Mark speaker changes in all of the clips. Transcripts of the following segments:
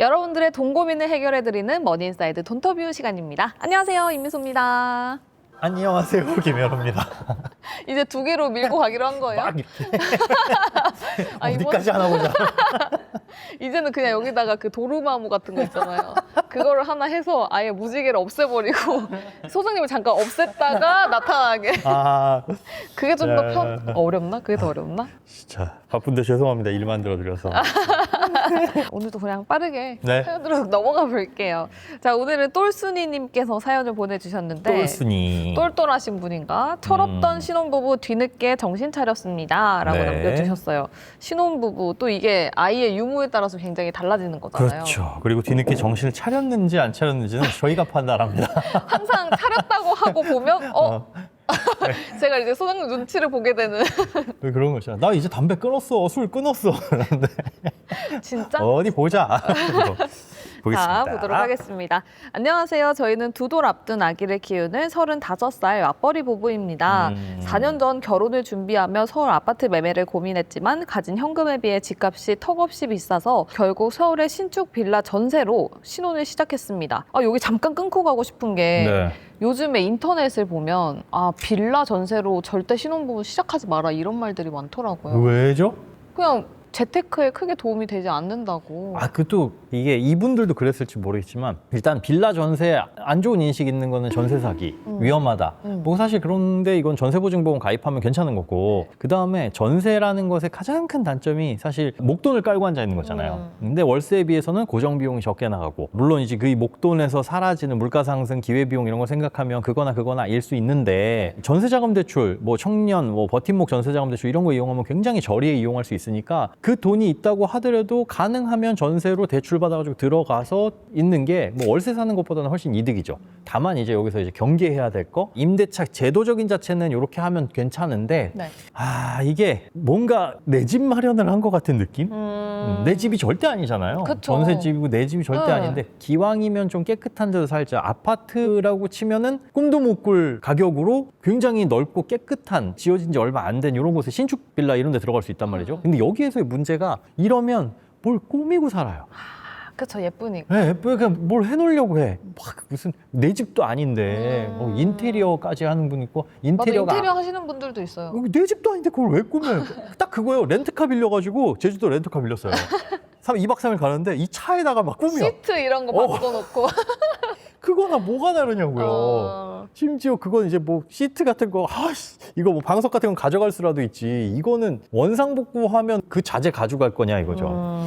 Speaker 1: 여러분들의 돈 고민을 해결해드리는 머니인사이드 돈터뷰 시간입니다. 안녕하세요, 임미소입니다.
Speaker 2: 안녕하세요, 김현우입니다.
Speaker 1: 이제 두 개로 밀고 가기로 한 거예요?
Speaker 2: 막 이렇게
Speaker 1: 아,
Speaker 2: 어디까지 하나 보자.
Speaker 1: 이제는 그냥 여기다가 그 도루마무 같은 거 있잖아요. 그거를 하나 해서 아예 무지개를 없애버리고 소장님을 잠깐 없앴다가 나타나게.
Speaker 2: 아,
Speaker 1: 그게 좀 더
Speaker 2: 네.
Speaker 1: 어렵나? 그게 더 어렵나?
Speaker 2: 진짜 바쁜데 죄송합니다. 일만 들어드려서.
Speaker 1: 오늘도 그냥 빠르게
Speaker 2: 네.
Speaker 1: 사연으로 넘어가 볼게요. 자, 오늘은 똘순이님께서 사연을 보내주셨는데
Speaker 2: 똘순이.
Speaker 1: 똘똘하신 분인가? 철없던 신혼부부 뒤늦게 정신 차렸습니다. 라고
Speaker 2: 네.
Speaker 1: 남겨주셨어요. 신혼부부, 또 이게 아이의 유무에 따라서 굉장히 달라지는 거잖아요.
Speaker 2: 그렇죠. 그리고 뒤늦게 정신을 차렸는지 안 차렸는지는 저희가 판단합니다.
Speaker 1: 항상 차렸다고 하고 보면 제가 이제 소장님 눈치를 보게 되는.
Speaker 2: 왜 그런 거죠? 나 이제 담배 끊었어, 술 끊었어. 그런데
Speaker 1: 진짜?
Speaker 2: 어디 보자. 보겠습니다.
Speaker 1: 자, 보도록 하겠습니다. 안녕하세요. 저희는 두 돌 앞둔 아기를 키우는 35살 맞벌이 부부입니다. 4년 전 결혼을 준비하며 서울 아파트 매매를 고민했지만 가진 현금에 비해 집값이 턱없이 비싸서 결국 서울의 신축 빌라 전세로 신혼을 시작했습니다. 여기 잠깐 끊고 가고 싶은 게
Speaker 2: 네.
Speaker 1: 요즘에 인터넷을 보면 빌라 전세로 절대 신혼부부 시작하지 마라 이런 말들이 많더라고요.
Speaker 2: 왜죠?
Speaker 1: 그냥 재테크에 크게 도움이 되지 않는다고.
Speaker 2: 그것도 이게 이분들도 그랬을지 모르겠지만 일단 빌라 전세 안 좋은 인식 있는 거는 전세 사기 위험하다. 뭐 사실 그런데 이건 전세보증보험 가입하면 괜찮은 거고 그 다음에 전세라는 것의 가장 큰 단점이 사실 목돈을 깔고 앉아 있는 거잖아요. 근데 월세에 비해서는 고정 비용이 적게 나가고 물론 이제 그 목돈에서 사라지는 물가 상승, 기회 비용 이런 걸 생각하면 그거나 일 수 있는데 전세자금 대출, 뭐 청년, 뭐 버팀목 전세자금 대출 이런 거 이용하면 굉장히 저리에 이용할 수 있으니까 그 돈이 있다고 하더라도 가능하면 전세로 대출 받아가지고 들어가서 있는 게 뭐 월세 사는 것보다는 훨씬 이득이죠. 다만 이제 여기서 이제 경계해야 될 거 임대차 제도적인 자체는 이렇게 하면 괜찮은데
Speaker 1: 네.
Speaker 2: 이게 뭔가 내 집 마련을 한 것 같은 느낌? 내 집이 절대 아니잖아요.
Speaker 1: 그쵸.
Speaker 2: 전세집이고 내 집이 절대 아닌데 기왕이면 좀 깨끗한 데서 살자. 아파트라고 치면은 꿈도 못 꿀 가격으로 굉장히 넓고 깨끗한 지어진 지 얼마 안 된 이런 곳에 신축 빌라 이런 데 들어갈 수 있단 말이죠. 근데 여기에서의 문제가 이러면 뭘 꾸미고 살아요.
Speaker 1: 그쵸, 예쁘니까.
Speaker 2: 네, 그냥 뭘 해놓으려고 해. 막 무슨 내 집도 아닌데 뭐 인테리어까지 하는 분 있고
Speaker 1: 맞아,
Speaker 2: 인테리어가
Speaker 1: 인테리어 하시는 분들도 있어요.
Speaker 2: 내 집도 아닌데 그걸 왜 꾸며요? 딱 그거예요. 렌트카 빌려가지고 제주도 렌트카 빌렸어요. 2박 3일 가는데 이 차에다가 막 꾸며.
Speaker 1: 시트 이런 거 바꿔놓고.
Speaker 2: 그거나 뭐가 다르냐고요. 심지어 그건 이제 뭐 시트 같은 거, 이거 뭐 방석 같은 건 가져갈 수라도 있지. 이거는 원상복구하면 그 자재 가져갈 거냐 이거죠.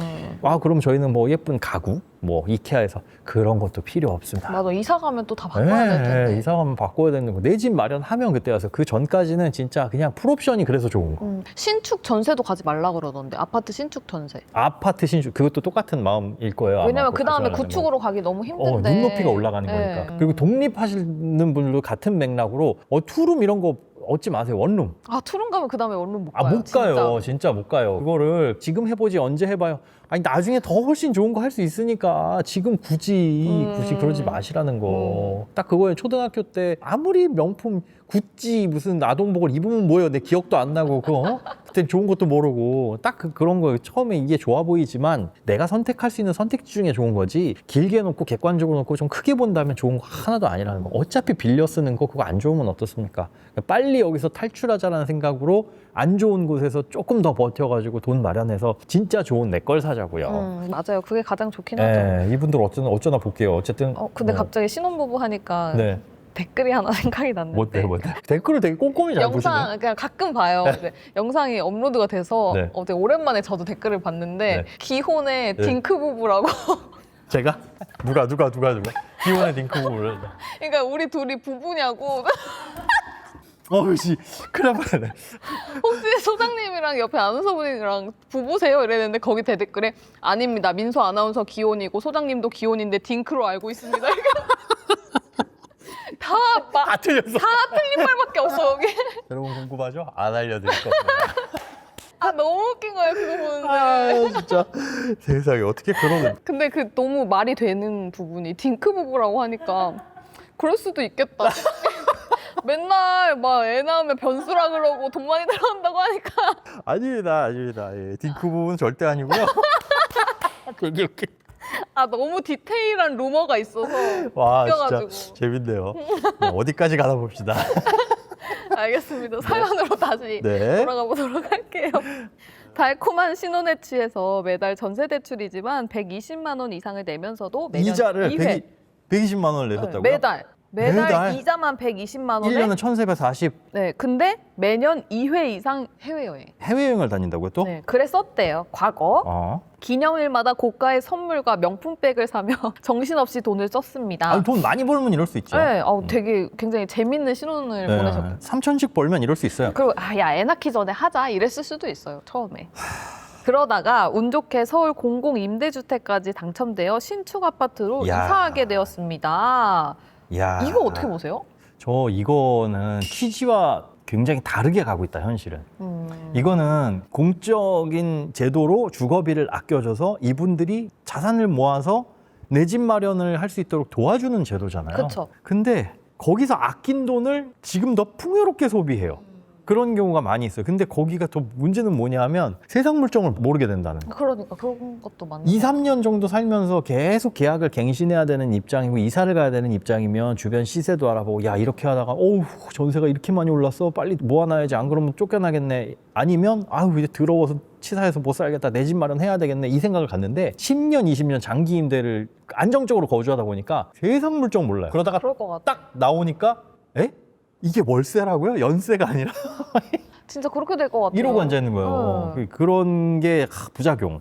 Speaker 2: 그럼 저희는 뭐 예쁜 가구, 뭐 이케아에서 그런 것도 필요 없습니다.
Speaker 1: 맞아, 이사 가면 또 다 바꿔야 될 텐데.
Speaker 2: 이사 가면 바꿔야 되는 거. 내 집 마련하면 그때 와서 그 전까지는 진짜 그냥 풀옵션이 그래서 좋은 거.
Speaker 1: 신축 전세도 가지 말라 그러던데, 아파트 신축 전세.
Speaker 2: 아파트 신축 그것도 똑같은 마음일 거예요. 아마
Speaker 1: 왜냐면
Speaker 2: 그거
Speaker 1: 그 다음에
Speaker 2: 가져가는
Speaker 1: 구축으로 가기 너무 힘든데.
Speaker 2: 눈높이가 올라가는
Speaker 1: 네.
Speaker 2: 거니까. 그리고 독립하시는 분들도 같은 맥락으로 투룸 이런 거 얻지 마세요. 원룸.
Speaker 1: 투룸 가면 그 다음에 원룸 못 가요.
Speaker 2: 못 가요. 진짜 못 가요. 그거를 지금 해보지 언제 해봐요. 나중에 더 훨씬 좋은 거 할 수 있으니까 지금 굳이 그러지 마시라는 거. 딱 그거예요. 초등학교 때 아무리 명품 구찌 무슨 아동복을 입으면 뭐예요. 내 기억도 안 나고 그거. 그때 좋은 것도 모르고 딱 그런 거예요. 처음에 이게 좋아 보이지만 내가 선택할 수 있는 선택지 중에 좋은 거지 길게 놓고 객관적으로 놓고 좀 크게 본다면 좋은 거 하나도 아니라는 거. 어차피 빌려 쓰는 거 그거 안 좋으면 어떻습니까? 빨리 여기서 탈출하자라는 생각으로 안 좋은 곳에서 조금 더 버텨가지고 돈 마련해서 진짜 좋은 내 걸 사자고요.
Speaker 1: 맞아요. 그게 가장 좋긴 하죠.
Speaker 2: 이분들 어쩌나 볼게요. 어쨌든.
Speaker 1: 근데 갑자기 신혼부부 하니까
Speaker 2: 네. 댓글이
Speaker 1: 하나 생각이 났는데.
Speaker 2: 뭔데? 댓글을 되게 꼼꼼히 잘 보시네.
Speaker 1: 영상 그냥 가끔 봐요. 근데 영상이 업로드가 돼서
Speaker 2: 네.
Speaker 1: 되게 오랜만에 저도 댓글을 봤는데
Speaker 2: 네.
Speaker 1: 기혼의
Speaker 2: 네.
Speaker 1: 딩크 부부라고.
Speaker 2: 제가? 누가? 기원의 딩크 부부를.
Speaker 1: 그러니까 우리 둘이 부부냐고.
Speaker 2: 씨, 큰일 날 뻔했네.
Speaker 1: 혹시 소장님이랑 옆에 아나운서분이랑 부부세요? 이랬는데 거기 대댓글에 아닙니다. 민소 아나운서 기혼이고 소장님도 기혼인데 딩크로 알고 있습니다.
Speaker 2: 다 틀렸어.
Speaker 1: 다 틀린 말밖에 없어 여기.
Speaker 2: 여러분 궁금하죠? 안 알려드릴 겁니다.
Speaker 1: 너무 웃긴 거예요 그거 보는데.
Speaker 2: 진짜 세상에 어떻게 그러는.
Speaker 1: 근데 그 너무 말이 되는 부분이 딩크 부부라고 하니까 그럴 수도 있겠다. 맨날 막 애 낳으면 변수라 그러고 돈 많이 들어간다고 하니까.
Speaker 2: 아닙니다. 딩크 부부는 절대 아니고요. 되게 웃겨.
Speaker 1: 아 너무 디테일한 루머가 있어서
Speaker 2: 와,
Speaker 1: 웃겨가지고.
Speaker 2: 진짜 재밌네요. 네, 어디까지 가다 봅시다.
Speaker 1: 알겠습니다. 사연으로 다시
Speaker 2: 네.
Speaker 1: 돌아가 보도록 할게요. 달콤한 신혼에 취해서 매달 전세 대출이지만 120만 원 이상을 내면서도 매년
Speaker 2: 이자를
Speaker 1: 2회
Speaker 2: 120만 원을 내셨다고요?
Speaker 1: 매달
Speaker 2: 매달?
Speaker 1: 이자만 120만 원에
Speaker 2: 1년은 1,440
Speaker 1: 네, 근데 매년 2회 이상 해외여행.
Speaker 2: 해외여행을 다닌다고요 또?
Speaker 1: 네, 그랬었대요. 과거.
Speaker 2: 어.
Speaker 1: 기념일마다 고가의 선물과 명품백을 사며 정신없이 돈을 썼습니다.
Speaker 2: 아니, 돈 많이 벌면 이럴 수 있죠.
Speaker 1: 네, 되게 굉장히 재밌는 신혼을 보내셨고.
Speaker 2: 3천씩 벌면 이럴 수 있어요.
Speaker 1: 그리고 야, 애 낳기 전에 하자 이랬을 수도 있어요. 처음에. 그러다가 운 좋게 서울 공공임대주택까지 당첨되어 신축 아파트로
Speaker 2: 야.
Speaker 1: 이사하게 되었습니다.
Speaker 2: 야.
Speaker 1: 이거 어떻게 보세요?
Speaker 2: 저 이거는 TG와 굉장히 다르게 가고 있다, 현실은. 이거는 공적인 제도로 주거비를 아껴줘서 이분들이 자산을 모아서 내 집 마련을 할 수 있도록 도와주는 제도잖아요.
Speaker 1: 그쵸.
Speaker 2: 근데 거기서 아낀 돈을 지금 더 풍요롭게 소비해요. 그런 경우가 많이 있어요. 근데 거기가 더 문제는 뭐냐면 세상 물정을 모르게 된다는 거.
Speaker 1: 그러니까 그런 것도 많네.
Speaker 2: 2, 3년 정도 살면서 계속 계약을 갱신해야 되는 입장이고 이사를 가야 되는 입장이면 주변 시세도 알아보고 야 이렇게 하다가 어우 전세가 이렇게 많이 올랐어 빨리 모아놔야지 안 그러면 쫓겨나겠네 아니면 아우 이제 더러워서 치사해서 못 살겠다 내 집 마련해야 되겠네 이 생각을 갖는데 10년 20년 장기 임대를 안정적으로 거주하다 보니까 세상 물정 몰라요. 그러다가
Speaker 1: 그럴 것 같아.
Speaker 2: 딱 나오니까 에? 이게 월세라고요? 연세가 아니라
Speaker 1: 진짜 그렇게 될 것 같아요.
Speaker 2: 이러고 앉아 있는 거예요. 그런 게 부작용.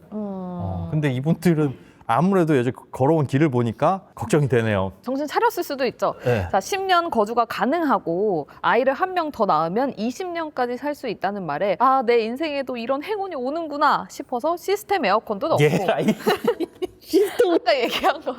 Speaker 2: 근데 이분들은 아무래도 요즘 걸어온 길을 보니까 걱정이 되네요.
Speaker 1: 정신 차렸을 수도 있죠.
Speaker 2: 네.
Speaker 1: 자, 10년 거주가 가능하고 아이를 한 명 더 낳으면 20년까지 살 수 있다는 말에 아, 내 인생에도 이런 행운이 오는구나 싶어서 시스템 에어컨도 넣고 아까 얘기한 거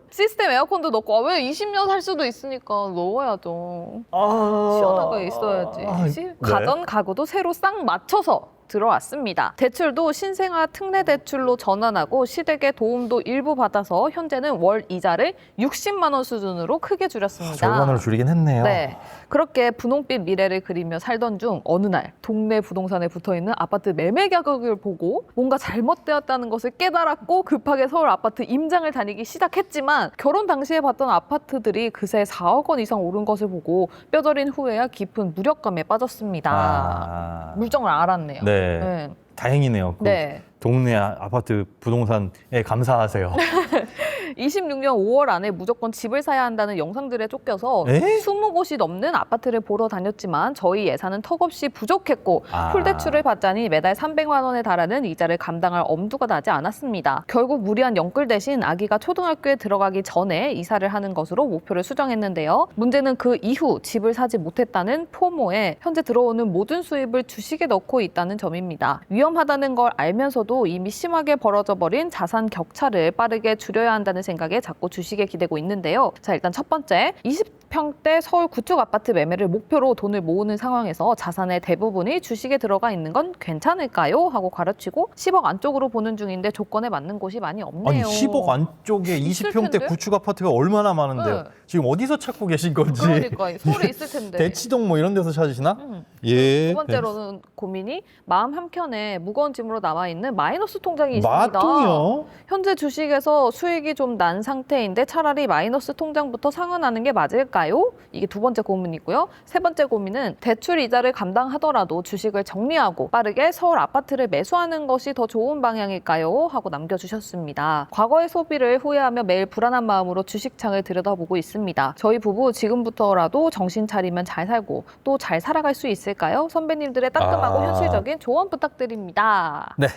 Speaker 1: 시스템 에어컨도 넣고 아, 왜 20년 살 수도 있으니까 넣어야죠. 시원하게 있어야지. 가전 가구도 새로 싹 맞춰서 들어왔습니다. 대출도 신생아 특례 대출로 전환하고 시댁의 도움도 일부 받아서 현재는 월 이자를 60만 원 수준으로 크게 줄였습니다.
Speaker 2: 절반으로 줄이긴 했네요.
Speaker 1: 네, 그렇게 분홍빛 미래를 그리며 살던 중 어느 날 동네 부동산에 붙어있는 아파트 매매 가격을 보고 뭔가 잘못되었다는 것을 깨달았고 급하게 서울 아파트 임장을 다니기 시작했지만 결혼 당시에 봤던 아파트들이 그새 4억 원 이상 오른 것을 보고 뼈저린 후회와 깊은 무력감에 빠졌습니다. 물정을 알았네요.
Speaker 2: 네.
Speaker 1: 네.
Speaker 2: 다행이네요.
Speaker 1: 네.
Speaker 2: 동네 아파트 부동산에 감사하세요.
Speaker 1: 26년 5월 안에 무조건 집을 사야 한다는 영상들에 쫓겨서
Speaker 2: 에?
Speaker 1: 20곳이 넘는 아파트를 보러 다녔지만 저희 예산은 턱없이 부족했고 풀대출을 받자니 매달 300만 원에 달하는 이자를 감당할 엄두가 나지 않았습니다. 결국 무리한 연끌 대신 아기가 초등학교에 들어가기 전에 이사를 하는 것으로 목표를 수정했는데요. 문제는 그 이후 집을 사지 못했다는 포모에 현재 들어오는 모든 수입을 주식에 넣고 있다는 점입니다. 위험하다는 걸 알면서도 이미 심하게 벌어져 버린 자산 격차를 빠르게 줄여야 한다는 생각에 자꾸 주식에 기대고 있는데요. 자, 일단 첫 번째, 20평대 서울 구축 아파트 매매를 목표로 돈을 모으는 상황에서 자산의 대부분이 주식에 들어가 있는 건 괜찮을까요? 하고 가르치고 10억 안쪽으로 보는 중인데 조건에 맞는 곳이 많이 없네요.
Speaker 2: 아니 10억 안쪽에
Speaker 1: 있을
Speaker 2: 20평대
Speaker 1: 텐데?
Speaker 2: 구축 아파트가 얼마나 많은데요?
Speaker 1: 네.
Speaker 2: 지금 어디서 찾고 계신 건지.
Speaker 1: 그러니까 서울에 있을 텐데.
Speaker 2: 대치동 뭐 이런 데서 찾으시나? 예.
Speaker 1: 두 번째로는 고민이 마음 한켠에 무거운 짐으로 남아있는 마이너스 통장이 있습니다.
Speaker 2: 마통이요?
Speaker 1: 현재 주식에서 수익이 좀 난 상태인데 차라리 마이너스 통장부터 상환하는 게 맞을까요? 이게 두 번째 고민이고요. 세 번째 고민은 대출 이자를 감당하더라도 주식을 정리하고 빠르게 서울 아파트를 매수하는 것이 더 좋은 방향일까요? 하고 남겨주셨습니다. 과거의 소비를 후회하며 매일 불안한 마음으로 주식창을 들여다보고 있습니다. 저희 부부 지금부터라도 정신 차리면 잘 살고 또 잘 살아갈 수 있을까요? 선배님들의 따끔하고 현실적인 조언 부탁드립니다.
Speaker 2: 네.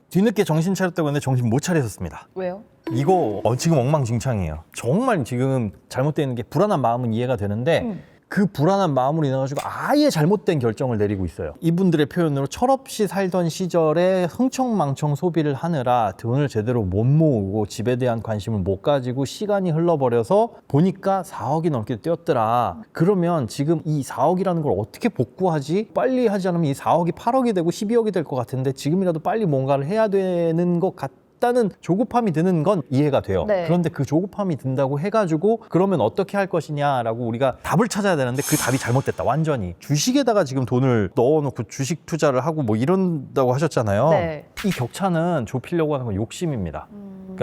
Speaker 2: 뒤늦게 정신 차렸다고 했는데 정신 못 차리셨습니다.
Speaker 1: 왜요?
Speaker 2: 이거 지금 엉망진창이에요. 정말 지금 잘못되어 있는 게 불안한 마음은 이해가 되는데 그 불안한 마음으로 인해가지고 아예 잘못된 결정을 내리고 있어요. 이분들의 표현으로 철없이 살던 시절에 흥청망청 소비를 하느라 돈을 제대로 못 모으고 집에 대한 관심을 못 가지고 시간이 흘러버려서 보니까 4억이 넘게 뛰었더라. 그러면 지금 이 4억이라는 걸 어떻게 복구하지? 빨리 하지 않으면 이 4억이 8억이 되고 12억이 될 것 같은데 지금이라도 빨리 뭔가를 해야 되는 것 같다는 조급함이 드는 건 이해가 돼요.
Speaker 1: 네.
Speaker 2: 그런데 그 조급함이 든다고 해가지고 그러면 어떻게 할 것이냐라고 우리가 답을 찾아야 되는데 그 답이 잘못됐다. 완전히 주식에다가 지금 돈을 넣어놓고 주식 투자를 하고 뭐 이런다고 하셨잖아요.
Speaker 1: 네.
Speaker 2: 이 격차는 좁히려고 하는 건 욕심입니다.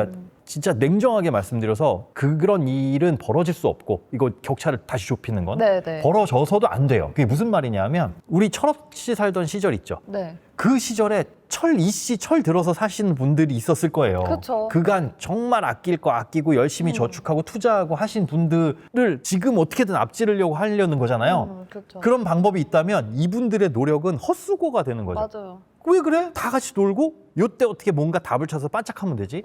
Speaker 2: 그러니까 진짜 냉정하게 말씀드려서 그런 일은 벌어질 수 없고 이거 격차를 다시 좁히는 건
Speaker 1: 네네.
Speaker 2: 벌어져서도 안 돼요. 그게 무슨 말이냐면 우리 철없이 살던 시절 있죠.
Speaker 1: 네.
Speaker 2: 그 시절에 철 들어서 사시는 분들이 있었을 거예요.
Speaker 1: 그쵸.
Speaker 2: 그간 정말 아낄 거 아끼고 열심히 저축하고 투자하고 하신 분들을 지금 어떻게든 앞지르려고 하려는 거잖아요.
Speaker 1: 그렇죠.
Speaker 2: 그런 방법이 있다면 이분들의 노력은 헛수고가 되는 거죠.
Speaker 1: 맞아요.
Speaker 2: 왜 그래? 다 같이 놀고 요때 어떻게 뭔가 답을 찾아서 반짝하면 되지?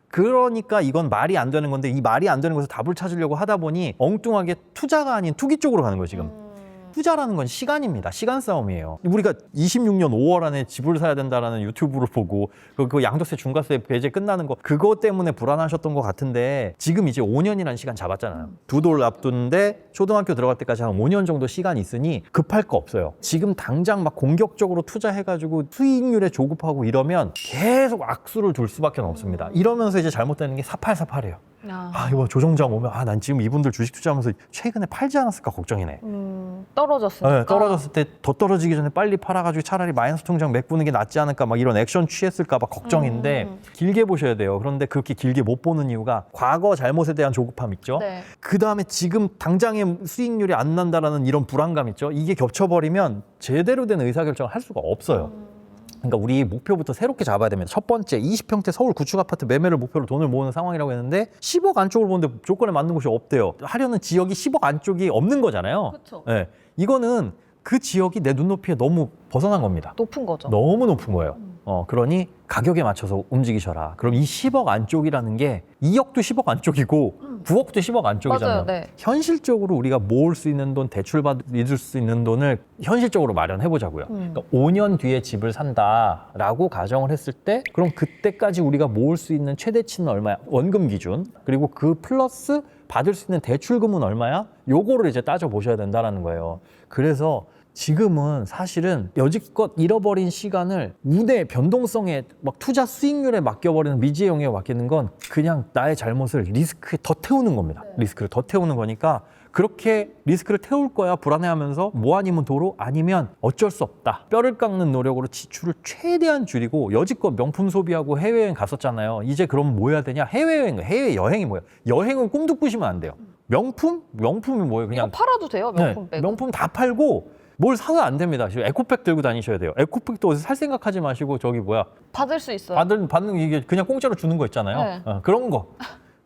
Speaker 2: 그러니까 이건 말이 안 되는 건데 이 말이 안 되는 것을 답을 찾으려고 하다 보니 엉뚱하게 투자가 아닌 투기 쪽으로 가는 거예요, 지금. 투자라는 건 시간입니다. 시간 싸움이에요. 우리가 26년 5월 안에 집을 사야 된다라는 유튜브를 보고 그 양도세 중과세 배제 끝나는 거 그거 때문에 불안하셨던 것 같은데 지금 이제 5년이라는 시간 잡았잖아요. 두 돌 앞둔데 초등학교 들어갈 때까지 한 5년 정도 시간이 있으니 급할 거 없어요. 지금 당장 막 공격적으로 투자해가지고 수익률에 조급하고 이러면 계속 악수를 둘 수밖에 없습니다. 이러면서 이제 잘못되는 게 사팔사팔해요. 이거 조정장 오면 난 지금 이분들 주식 투자하면서 최근에 팔지 않았을까 걱정이네.
Speaker 1: 떨어졌으니까.
Speaker 2: 네, 떨어졌을 때 더 떨어지기 전에 빨리 팔아가지고 차라리 마이너스 통장 메꾸는 게 낫지 않을까 막 이런 액션 취했을까 봐 걱정인데 길게 보셔야 돼요. 그런데 그렇게 길게 못 보는 이유가 과거 잘못에 대한 조급함 있죠.
Speaker 1: 네.
Speaker 2: 그 다음에 지금 당장의 수익률이 안 난다라는 이런 불안감 있죠. 이게 겹쳐버리면 제대로 된 의사결정을 할 수가 없어요. 그러니까 우리 목표부터 새롭게 잡아야 됩니다. 첫 번째 20평대 서울 구축 아파트 매매를 목표로 돈을 모으는 상황이라고 했는데 10억 안쪽을 보는데 조건에 맞는 곳이 없대요. 하려는 지역이 10억 안쪽이 없는 거잖아요.
Speaker 1: 그렇죠.
Speaker 2: 네, 이거는 그 지역이 내 눈높이에 너무 벗어난 겁니다.
Speaker 1: 높은 거죠.
Speaker 2: 너무 높은 거예요. 그러니 가격에 맞춰서 움직이셔라. 그럼 이 10억 안쪽이라는 게 2억도 10억 안쪽이고 9억도 10억 안쪽이잖아요.
Speaker 1: 맞아요, 네.
Speaker 2: 현실적으로 우리가 모을 수 있는 돈, 대출 받을 수 있는 돈을 현실적으로 마련해 보자고요. 그러니까 5년 뒤에 집을 산다라고 가정을 했을 때 그럼 그때까지 우리가 모을 수 있는 최대치는 얼마야? 원금 기준. 그리고 그 플러스 받을 수 있는 대출금은 얼마야? 요거를 이제 따져 보셔야 된다라는 거예요. 그래서 지금은 사실은 여지껏 잃어버린 시간을 운의 변동성에 막 투자 수익률에 맡겨버리는 미지의 영역에 맡기는 건 그냥 나의 잘못을 리스크에 더 태우는 겁니다. 리스크를 더 태우는 거니까 그렇게 리스크를 태울 거야 불안해하면서 뭐 아니면 도로 아니면 어쩔 수 없다. 뼈를 깎는 노력으로 지출을 최대한 줄이고 여지껏 명품 소비하고 해외여행 갔었잖아요. 이제 그럼 뭐 해야 되냐? 해외여행이 뭐야? 여행은 꿈도 꾸시면 안 돼요. 명품이 뭐예요? 그냥
Speaker 1: 이거 팔아도 돼요, 명품 빼고.
Speaker 2: 명품 다 팔고 뭘 사도 안 됩니다. 지금 에코백 들고 다니셔야 돼요. 에코백도 어디서 살 생각하지 마시고
Speaker 1: 받을 수 있어요.
Speaker 2: 받는 이게 그냥 공짜로 주는 거 있잖아요.
Speaker 1: 네.
Speaker 2: 그런 거.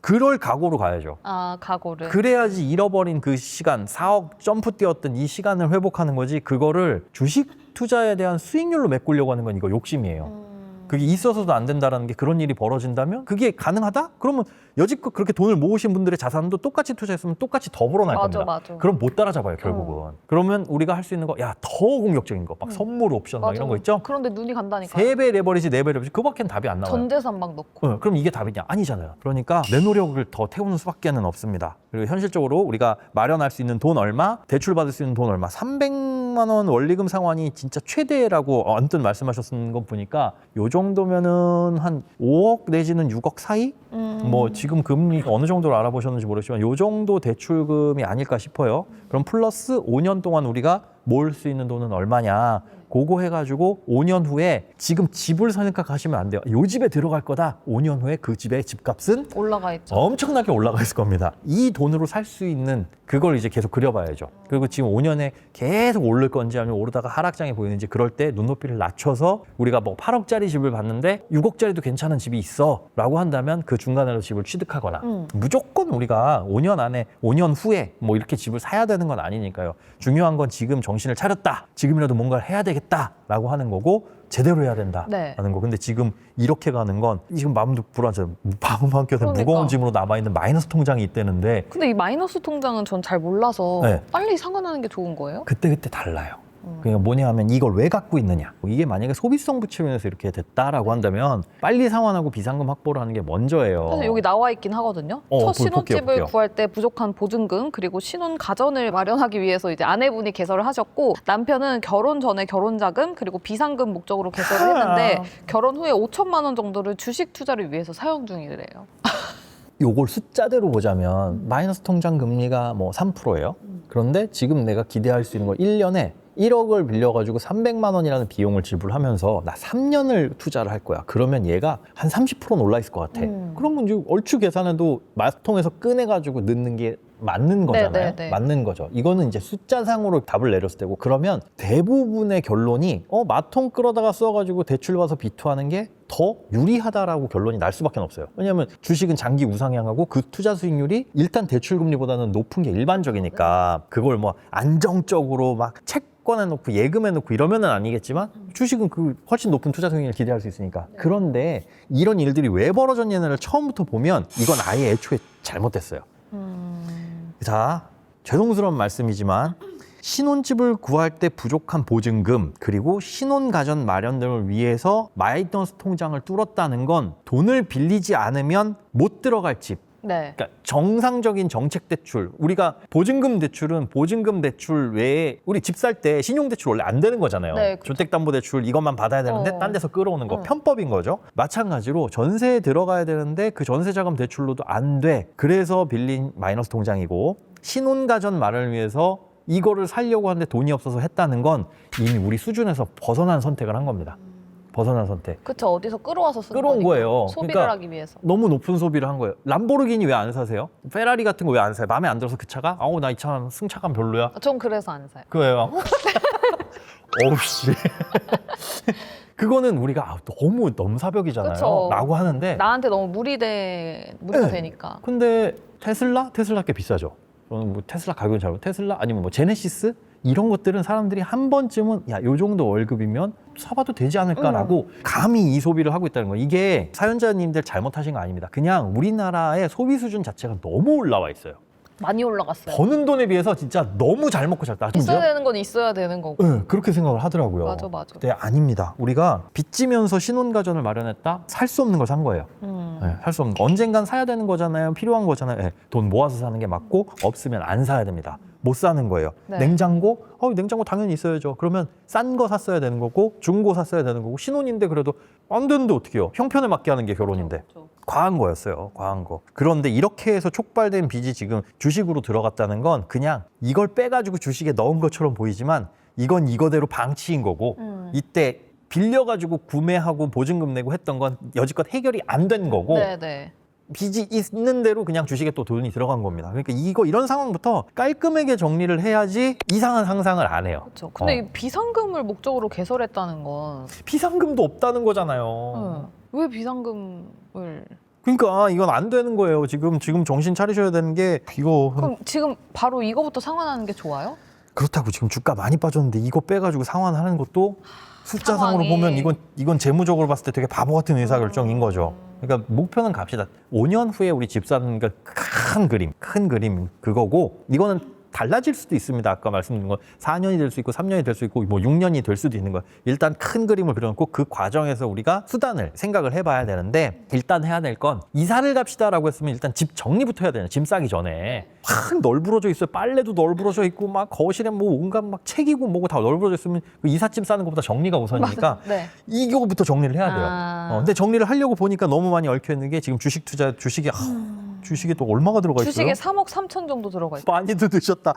Speaker 2: 그럴 각오로 가야죠.
Speaker 1: 각오를.
Speaker 2: 그래야지 잃어버린 그 시간, 4억 점프 뛰었던 이 시간을 회복하는 거지 그거를 주식 투자에 대한 수익률로 메꾸려고 하는 건 이거 욕심이에요. 그게 있어서도 안 된다라는 게 그런 일이 벌어진다면 그게 가능하다? 그러면 여지껏 그렇게 돈을 모으신 분들의 자산도 똑같이 투자했으면 똑같이 더 불어날 겁니다.
Speaker 1: 맞아.
Speaker 2: 그럼 못 따라잡아요, 결국은. 그러면 우리가 할 수 있는 거, 더 공격적인 거, 막 선물 옵션 막 이런 거 있죠?
Speaker 1: 그런데 눈이 간다니까.
Speaker 2: 3배 레버리지, 4배 레버리지, 그거밖엔 답이 안 나와요.
Speaker 1: 전재산 막 넣고.
Speaker 2: 그럼 이게 답이냐? 아니잖아요. 그러니까 내 노력을 더 태우는 수밖에는 없습니다. 그리고 현실적으로 우리가 마련할 수 있는 돈 얼마, 대출 받을 수 있는 돈 얼마, 300만 원 원리금 상환이 진짜 최대라고 언뜻 말씀하셨는 거 보니까 요 정도면은 한 5억 내지는 6억 사이? 뭐 지금 금리가 어느 정도로 알아보셨는지 모르겠지만 요 정도 대출금이 아닐까 싶어요. 그럼 플러스 5년 동안 우리가 모을 수 있는 돈은 얼마냐? 그거 해가지고 5년 후에 지금 집을 생각하시면 안 돼요. 요 집에 들어갈 거다. 5년 후에 그 집의 집값은
Speaker 1: 올라가 있죠.
Speaker 2: 엄청나게 올라가 있을 겁니다. 이 돈으로 살 수 있는 그걸 이제 계속 그려봐야죠. 그리고 지금 5년에 계속 오를 건지 아니면 오르다가 하락장에 보이는지 그럴 때 눈높이를 낮춰서 우리가 뭐 8억짜리 집을 봤는데 6억짜리도 괜찮은 집이 있어 라고 한다면 그 중간으로 집을 취득하거나 무조건 우리가 5년 안에 5년 후에 뭐 이렇게 집을 사야 되는 건 아니니까요. 중요한 건 지금 정신을 차렸다. 지금이라도 뭔가를 해야 되겠다 라고 하는 거고 제대로 해야 된다 라는 거. 근데 지금 이렇게 가는 건 지금 마음도 불안해요. 마음 한켠에 무거운 짐으로 남아있는 마이너스 통장이 있다는데
Speaker 1: 근데 이 마이너스 통장은 전 잘 몰라서 빨리 상환하는 게 좋은 거예요?
Speaker 2: 그때그때 달라요. 그러니까 뭐냐 하면 이걸 왜 갖고 있느냐. 이게 만약에 소비성 부채면에서 이렇게 됐다라고 한다면 빨리 상환하고 비상금 확보를 하는 게 먼저예요.
Speaker 1: 사실 여기 나와 있긴 하거든요. 첫 신혼집을
Speaker 2: 볼게요.
Speaker 1: 구할 때 부족한 보증금 그리고 신혼 가전을 마련하기 위해서 이제 아내분이 개설을 하셨고 남편은 결혼 전에 결혼자금 그리고 비상금 목적으로 개설을 했는데 결혼 후에 5천만 원 정도를 주식 투자를 위해서 사용 중이래요.
Speaker 2: 요걸 숫자대로 보자면 마이너스 통장 금리가 뭐 3%예요. 그런데 지금 내가 기대할 수 있는 건 1년에 1억을 빌려가지고 300만 원이라는 비용을 지불하면서 나 3년을 투자를 할 거야. 그러면 얘가 한 30%는 올라 있을 것 같아. 그러면 이제 얼추 계산해도 마통에서 꺼내가지고 넣는 게 맞는 거잖아요.
Speaker 1: 네네네.
Speaker 2: 맞는 거죠. 이거는 이제 숫자상으로 답을 내렸을 때고, 그러면 대부분의 결론이 마통 끌어다가 써가지고 대출 봐서 비투하는 게 더 유리하다라고 결론이 날 수밖에 없어요. 왜냐하면 주식은 장기 우상향하고 그 투자 수익률이 일단 대출 금리보다는 높은 게 일반적이니까 그걸 뭐 안정적으로 막 채권에 놓고 예금에 놓고 이러면은 아니겠지만 주식은 그 훨씬 높은 투자 수익률을 기대할 수 있으니까. 그런데 이런 일들이 왜 벌어졌냐를 처음부터 보면 이건 아예 애초에 잘못됐어요. 자, 죄송스러운 말씀이지만 신혼집을 구할 때 부족한 보증금, 그리고 신혼가전 마련 등을 위해서 마이너스 통장을 뚫었다는 건 돈을 빌리지 않으면 못 들어갈 집.
Speaker 1: 네.
Speaker 2: 그러니까 정상적인 정책 대출, 우리가 보증금 대출은 보증금 대출 외에 우리 집 살 때 신용 대출 원래 안 되는 거잖아요.
Speaker 1: 네, 그렇죠.
Speaker 2: 주택담보대출 이것만 받아야 되는데 딴 데서 끌어오는 거 편법인 거죠. 마찬가지로 전세에 들어가야 되는데 그 전세 자금 대출로도 안 돼. 그래서 빌린 마이너스 통장이고, 신혼가전 마련을 위해서 이거를 살려고 하는데 돈이 없어서 했다는 건 이미 우리 수준에서 벗어난 선택을 한 겁니다. 벗어난 선택.
Speaker 1: 그쵸. 어디서 끌어와서 쓴
Speaker 2: 끌어온
Speaker 1: 거니까.
Speaker 2: 거예요.
Speaker 1: 소비를
Speaker 2: 그러니까
Speaker 1: 하기 위해서.
Speaker 2: 너무 높은 소비를 한 거예요. 람보르기니 왜 안 사세요? 페라리 같은 거 왜 안 사요? 마음에 안 들어서 그 차가? 아우 나 이 차 승차감 별로야.
Speaker 1: 전 그래서 안 사요.
Speaker 2: 그거예요. 어우씨. 그거는 우리가 너무 넘사벽이잖아요.
Speaker 1: 그쵸.
Speaker 2: 라고 하는데.
Speaker 1: 나한테 너무 무리가
Speaker 2: 네.
Speaker 1: 되니까.
Speaker 2: 근데 테슬라 꽤 비싸죠. 저는 뭐 테슬라 가격은 잘 모르고 테슬라 아니면 뭐 제네시스 이런 것들은 사람들이 한 번쯤은 요 정도 월급이면 사봐도 되지 않을까라고 감히 이 소비를 하고 있다는 거예요. 이게 사연자님들 잘못하신 거 아닙니다. 그냥 우리나라의 소비 수준 자체가 너무 올라와 있어요.
Speaker 1: 많이 올라갔어요.
Speaker 2: 버는 돈에 비해서 진짜 너무 잘 먹고 잘 다.
Speaker 1: 있어야 되는 건 있어야 되는 거고.
Speaker 2: 네, 그렇게 생각을 하더라고요.
Speaker 1: 맞아.
Speaker 2: 네, 아닙니다. 우리가 빚지면서 신혼가전을 마련했다? 살 수 없는 걸 산 거예요. 네, 살 수 없는 거. 언젠간 사야 되는 거잖아요. 필요한 거잖아요. 네, 돈 모아서 사는 게 맞고, 없으면 안 사야 됩니다. 못 사는 거예요.
Speaker 1: 네.
Speaker 2: 냉장고? 냉장고 당연히 있어야죠. 그러면 싼 거 샀어야 되는 거고, 중고 샀어야 되는 거고, 신혼인데 그래도 안 되는데 어떻게 해요? 형편에 맞게 하는 게 결혼인데.
Speaker 1: 그렇죠.
Speaker 2: 과한 거였어요. 과한 거. 그런데 이렇게 해서 촉발된 빚이 지금 주식으로 들어갔다는 건 그냥 이걸 빼가지고 주식에 넣은 것처럼 보이지만 이건 이거대로 방치인 거고, 이때 빌려가지고 구매하고 보증금 내고 했던 건 여지껏 해결이 안 된 거고,
Speaker 1: 네네.
Speaker 2: 빚이 있는 대로 그냥 주식에 또 돈이 들어간 겁니다. 그러니까 이런 상황부터 깔끔하게 정리를 해야지 이상한 상상을 안 해요.
Speaker 1: 그렇죠. 근데 이 비상금을 목적으로 개설했다는 건
Speaker 2: 비상금도 없다는 거잖아요.
Speaker 1: 왜 비상금을?
Speaker 2: 그러니까 이건 안 되는 거예요. 지금 정신 차리셔야 되는 게 이거.
Speaker 1: 그럼 지금 바로 이거부터 상환하는 게 좋아요?
Speaker 2: 그렇다고 지금 주가 많이 빠졌는데 이거 빼가지고 상환하는 것도 숫자상으로
Speaker 1: 상황이.
Speaker 2: 보면 이건 재무적으로 봤을 때 되게 바보 같은 의사결정인 거죠. 그러니까 목표는 갑시다. 5년 후에 우리 집 사는 거 큰 그림 그거고, 이거는 달라질 수도 있습니다. 아까 말씀드린 거 4년이 될 수 있고 3년이 될 수 있고 뭐 6년이 될 수도 있는 거예요. 일단 큰 그림을 그려놓고 그 과정에서 우리가 수단을 생각을 해봐야 되는데, 일단 해야 될 건 이사를 갑시다라고 했으면 일단 집 정리부터 해야 되잖아요. 짐 싸기 전에. 확 널브러져 있어요. 빨래도 널브러져 있고 막 거실에 뭐 온갖 막 책이고 뭐고 다 널브러져 있으면 그 이삿짐 싸는 것보다 정리가 우선이니까
Speaker 1: 네.
Speaker 2: 이거부터 정리를 해야 돼요.
Speaker 1: 근데
Speaker 2: 근데 정리를 하려고 보니까 너무 많이 얽혀 있는 게 지금 주식이 또 얼마가 들어가 있어요?
Speaker 1: 주식에 3억 3천 정도 들어가 있어요.
Speaker 2: 많이도 드셨다.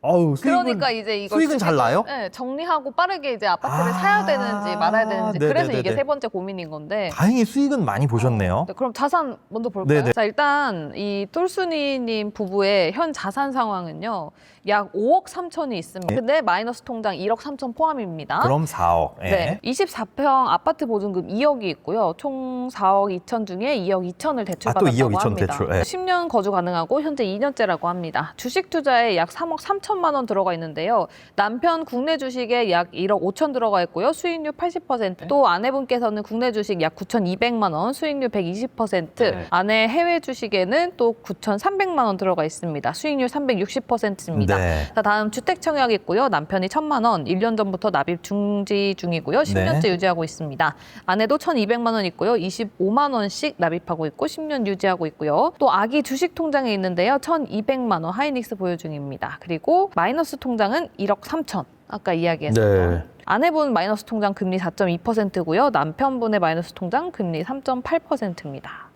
Speaker 2: 아우,
Speaker 1: 그러니까 이제 이거
Speaker 2: 수익은 잘 나요?
Speaker 1: 네, 정리하고 빠르게 이제 아파트를 사야 되는지 말아야 되는지. 그래서
Speaker 2: 네네네네.
Speaker 1: 이게 세 번째 고민인 건데.
Speaker 2: 다행히 수익은 많이 보셨네요.
Speaker 1: 네, 그럼 자산 먼저 볼까요?
Speaker 2: 네네.
Speaker 1: 자, 일단 이 똘순이님 부부의 현 자산 상황은요. 약 5억 3천이 있습니다.
Speaker 2: 네.
Speaker 1: 근데 마이너스 통장 1억 3천 포함입니다.
Speaker 2: 그럼 4억. 예.
Speaker 1: 네, 24평 아파트 보증금 2억이 있고요. 총 4억 2천 중에 2억 2천을
Speaker 2: 또
Speaker 1: 대출받았다고
Speaker 2: 2억 2천
Speaker 1: 합니다.
Speaker 2: 대출, 예.
Speaker 1: 10년 거주 가능하고 현재 2년째라고 합니다. 주식 투자에 약 3억 3천만 원 들어가 있는데요. 남편 국내 주식에 약 1억 5천 들어가 있고요. 수익률 80%. 또 아내분께서는 국내 주식 약 9,200만 원, 수익률 120%.
Speaker 2: 네.
Speaker 1: 아내 해외 주식에는 또 9,300만 원 들어가 있습니다. 수익률 360%입니다.
Speaker 2: 네.
Speaker 1: 자, 다음 주택 청약 있고요. 남편이 1,000만 원, 1년 전부터 납입 중지 중이고요. 10년째
Speaker 2: 네.
Speaker 1: 유지하고 있습니다. 아내도 1,200만 원 있고요. 25만 원씩 납입하고 있고 10년 유지하고 있고요. 또 아기 주식 통장에 있는데요. 1,200만 원 하이닉스 보유 중입니다. 그리고 마이너스 통장은 1억 3천. 아까 이야기했었던.
Speaker 2: 네.
Speaker 1: 아내분 마이너스 통장 금리 4.2%고요. 남편분의 마이너스 통장 금리 3.8%입니다.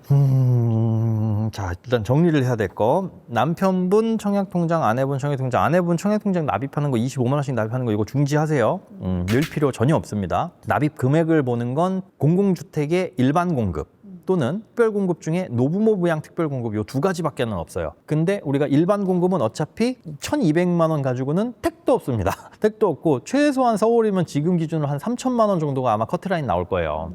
Speaker 2: 자, 일단 정리를 해야 될 거. 남편분 청약통장, 아내분 청약통장, 아내분 청약통장 납입하는 거 25만 원씩 납입하는 거 이거 중지하세요. 늘 필요 전혀 없습니다. 납입 금액을 보는 건 공공주택의 일반 공급 또는 특별공급 중에 노부모 부양 특별공급 요 두 가지밖에는 없어요. 근데 우리가 일반 공급은 어차피 1,200만 원 가지고는 택도 없습니다. 택도 없고 최소한 서울이면 지금 기준으로 한 3천만 원 정도가 아마 커트라인 나올 거예요.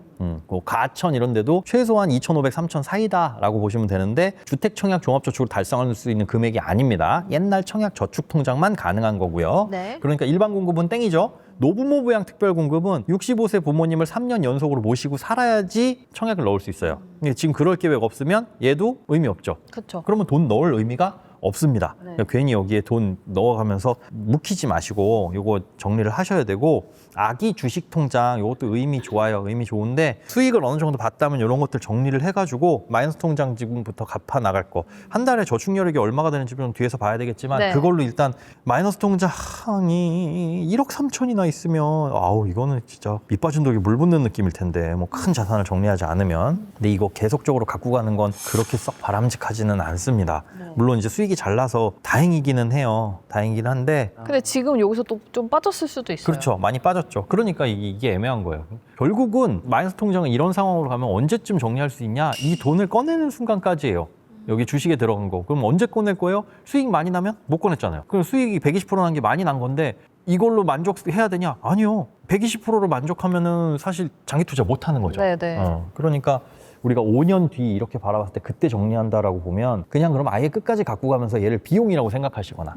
Speaker 2: 뭐 가천 이런 데도 최소한 2,500, 3,000 사이다라고 보시면 되는데 주택 청약 종합저축을 달성할 수 있는 금액이 아닙니다. 옛날 청약 저축 통장만 가능한 거고요.
Speaker 1: 네.
Speaker 2: 그러니까 일반 공급은 땡이죠. 노부모 부양 특별공급은 65세 부모님을 3년 연속으로 모시고 살아야지 청약을 넣을 수 있어요. 근데 지금 그럴 계획 없으면 얘도 의미 없죠.
Speaker 1: 그렇죠.
Speaker 2: 그러면 돈 넣을 의미가 없습니다.
Speaker 1: 네.
Speaker 2: 그러니까 괜히 여기에 돈 넣어가면서 묵히지 마시고 요거 정리를 하셔야 되고 아기 주식 통장 요것도 의미 좋아요. 의미 좋은데 수익을 어느 정도 봤다면 이런 것들 정리를 해가지고 마이너스 통장 지금부터 갚아 나갈 거. 한 달에 저축여력이 얼마가 되는지 좀 뒤에서 봐야 되겠지만
Speaker 1: 네.
Speaker 2: 그걸로 일단 마이너스 통장이 1억 3천이나 있으면 아우 이거는 진짜 밑 빠진 독에 물 붓는 느낌일 텐데 뭐 큰 자산을 정리하지 않으면 근데 이거 계속적으로 갖고 가는 건 그렇게 썩 바람직하지는 않습니다.
Speaker 1: 네.
Speaker 2: 물론 이제 수익이 잘 나서 다행이기는 해요. 다행이긴 한데
Speaker 1: 근데 지금 여기서 또 좀 빠졌을 수도 있어요.
Speaker 2: 그렇죠. 많이 빠졌죠. 그러니까 이게 애매한 거예요. 결국은 마이너스 통장은 이런 상황으로 가면 언제쯤 정리할 수 있냐? 이 돈을 꺼내는 순간까지예요. 여기 주식에 들어간 거. 그럼 언제 꺼낼 거예요? 수익 많이 나면 못 꺼냈잖아요. 그럼 수익이 120% 난 게 많이 난 건데 이걸로 만족해야 되냐? 아니요. 120%로 만족하면은 사실 장기 투자 못 하는 거죠.
Speaker 1: 네네.
Speaker 2: 그러니까 우리가 5년 뒤 이렇게 바라봤을 때 그때 정리한다라고 보면 그냥 그럼 아예 끝까지 갖고 가면서 얘를 비용이라고 생각하시거나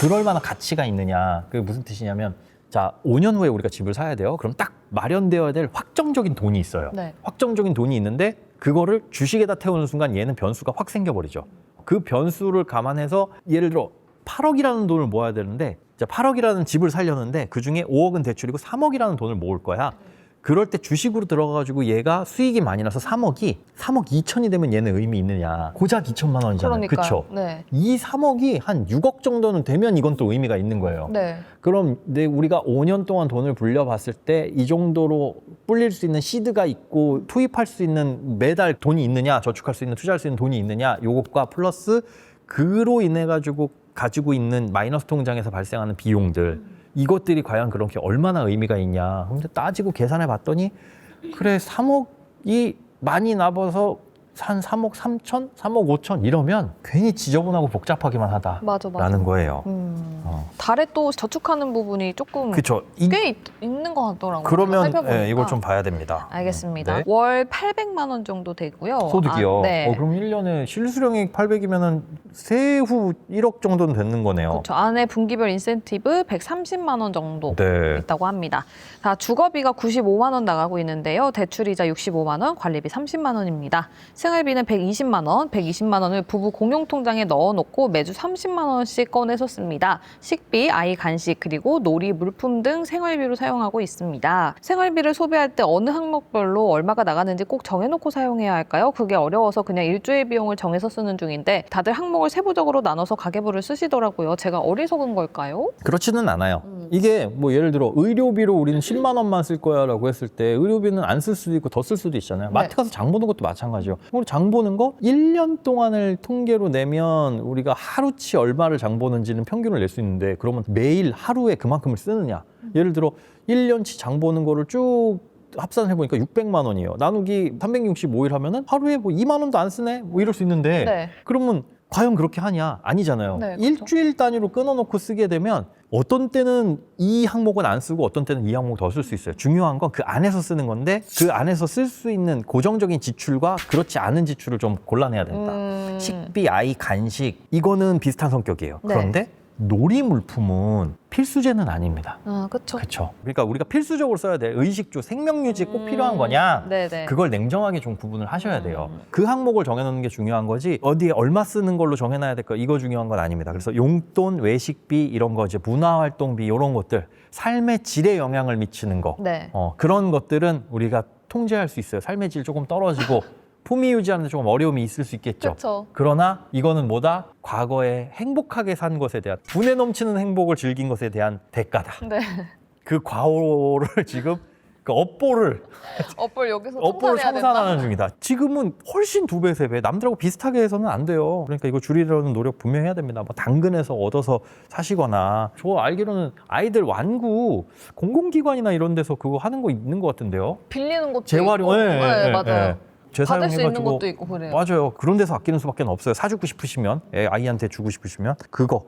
Speaker 2: 그럴 만한 가치가 있느냐. 그게 무슨 뜻이냐면 자, 5년 후에 우리가 집을 사야 돼요. 그럼 딱 마련되어야 될 확정적인 돈이 있어요.
Speaker 1: 네.
Speaker 2: 확정적인 돈이 있는데 그거를 주식에다 태우는 순간 얘는 변수가 확 생겨버리죠. 그 변수를 감안해서 예를 들어 8억이라는 돈을 모아야 되는데 자, 8억이라는 집을 사려는데 그중에 5억은 대출이고 3억이라는 돈을 모을 거야. 그럴 때 주식으로 들어가가지고 얘가 수익이 많이 나서 3억 2천이 되면 얘는 의미 있느냐. 고작 2천만 원이잖아요.
Speaker 1: 그러니까요.
Speaker 2: 그렇죠?
Speaker 1: 네.
Speaker 2: 이 3억이 한 6억 정도는 되면 이건 또 의미가 있는 거예요.
Speaker 1: 네.
Speaker 2: 그럼 우리가 5년 동안 돈을 불려봤을 때 이 정도로 불릴 수 있는 시드가 있고 투입할 수 있는 매달 돈이 있느냐, 저축할 수 있는 투자할 수 있는 돈이 있느냐, 요것과 플러스 그로 인해 가지고 있는 마이너스 통장에서 발생하는 비용들 이것들이 과연 그렇게 얼마나 의미가 있냐. 근데 따지고 계산해 봤더니 그래 3억이 많이 나버서 한 3억 3천, 3억 5천 이러면 괜히 지저분하고 복잡하기만 하다라는
Speaker 1: 맞아, 맞아.
Speaker 2: 거예요.
Speaker 1: 달에 또 저축하는 부분이 조금
Speaker 2: 그렇죠.
Speaker 1: 꽤 있는 것 같더라고요.
Speaker 2: 그러면
Speaker 1: 살펴보니까.
Speaker 2: 이걸 좀 봐야 됩니다.
Speaker 1: 알겠습니다.
Speaker 2: 네.
Speaker 1: 월 800만 원 정도 되고요.
Speaker 2: 소득이요.
Speaker 1: 네.
Speaker 2: 그럼 1년에 실수령액 800이면은 세후 1억 정도는 되는 거네요.
Speaker 1: 그렇죠. 안에 분기별 인센티브 130만 원 정도
Speaker 2: 네.
Speaker 1: 있다고 합니다. 다 주거비가 95만 원 나가고 있는데요. 대출이자 65만 원, 관리비 30만 원입니다. 생활비는 120만 원, 120만 원을 부부 공용 통장에 넣어놓고 매주 30만 원씩 꺼내서 씁니다. 식비, 아이 간식, 그리고 놀이, 물품 등 생활비로 사용하고 있습니다. 생활비를 소비할 때 어느 항목별로 얼마가 나가는지 꼭 정해놓고 사용해야 할까요? 그게 어려워서 그냥 일주일 비용을 정해서 쓰는 중인데 다들 항목을 세부적으로 나눠서 가계부를 쓰시더라고요. 제가 어리석은 걸까요?
Speaker 2: 그렇지는 않아요. 이게 뭐 예를 들어 의료비로 우리는 10만 원만 쓸 거야라고 했을 때 의료비는 안 쓸 수도 있고 더 쓸 수도 있잖아요. 마트 가서 장 보는 것도 마찬가지예요. 우리 장 보는 거 1년 동안을 통계로 내면 우리가 하루치 얼마를 장 보는지는 평균을 낼 수 있는데 그러면 매일 하루에 그만큼을 쓰느냐. 예를 들어 1년치 장 보는 거를 쭉 합산해 보니까 600만 원이에요. 나누기 365일 하면은 하루에 뭐 2만 원도 안 쓰네. 뭐 이럴 수 있는데
Speaker 1: 네.
Speaker 2: 그러면 과연 그렇게 하냐? 아니잖아요.
Speaker 1: 네, 그렇죠.
Speaker 2: 일주일 단위로 끊어놓고 쓰게 되면 어떤 때는 이 항목은 안 쓰고 어떤 때는 이 항목 더 쓸 수 있어요. 중요한 건 그 안에서 쓰는 건데 그 안에서 쓸 수 있는 고정적인 지출과 그렇지 않은 지출을 좀 골라내야 된다. 식비, 아이, 간식 이거는 비슷한 성격이에요.
Speaker 1: 네.
Speaker 2: 그런데 놀이 물품은 필수제는 아닙니다.
Speaker 1: 아, 그렇죠.
Speaker 2: 그렇죠. 그러니까 우리가 필수적으로 써야 될 의식주, 생명 유지 꼭 필요한 거냐?
Speaker 1: 네네.
Speaker 2: 그걸 냉정하게 좀 구분을 하셔야 돼요. 그 항목을 정해놓는 게 중요한 거지 어디에 얼마 쓰는 걸로 정해놔야 될까 이거 중요한 건 아닙니다. 그래서 용돈, 외식비 이런 거 이제 문화활동비 이런 것들 삶의 질에 영향을 미치는 거
Speaker 1: 네.
Speaker 2: 그런 것들은 우리가 통제할 수 있어요. 삶의 질 조금 떨어지고 품위 유지하는 데 조금 어려움이 있을 수 있겠죠.
Speaker 1: 그렇죠.
Speaker 2: 그러나 이거는 뭐다? 과거에 행복하게 산 것에 대한 분에 넘치는 행복을 즐긴 것에 대한 대가다.
Speaker 1: 네.
Speaker 2: 그 과오를 지금 그 업보를
Speaker 1: 업볼 여기서
Speaker 2: 업보를
Speaker 1: 청산해야
Speaker 2: 청산하는
Speaker 1: 된다.
Speaker 2: 중이다. 지금은 훨씬 2배, 3배. 남들하고 비슷하게 해서는 안 돼요. 그러니까 이거 줄이려는 노력 분명히 해야 됩니다. 뭐 당근에서 얻어서 사시거나. 저 알기로는 아이들 완구 공공기관이나 이런 데서 그거 하는 거 있는 것 같은데요.
Speaker 1: 빌리는 것도
Speaker 2: 재활용.
Speaker 1: 있고.
Speaker 2: 예,
Speaker 1: 네,
Speaker 2: 예,
Speaker 1: 맞아요.
Speaker 2: 예. 재사용해가지고.
Speaker 1: 받을 수 있는 것도 있고 그래요.
Speaker 2: 맞아요. 그런 데서 아끼는 수밖에 없어요. 사주고 싶으시면, 아이한테 주고 싶으시면 그거.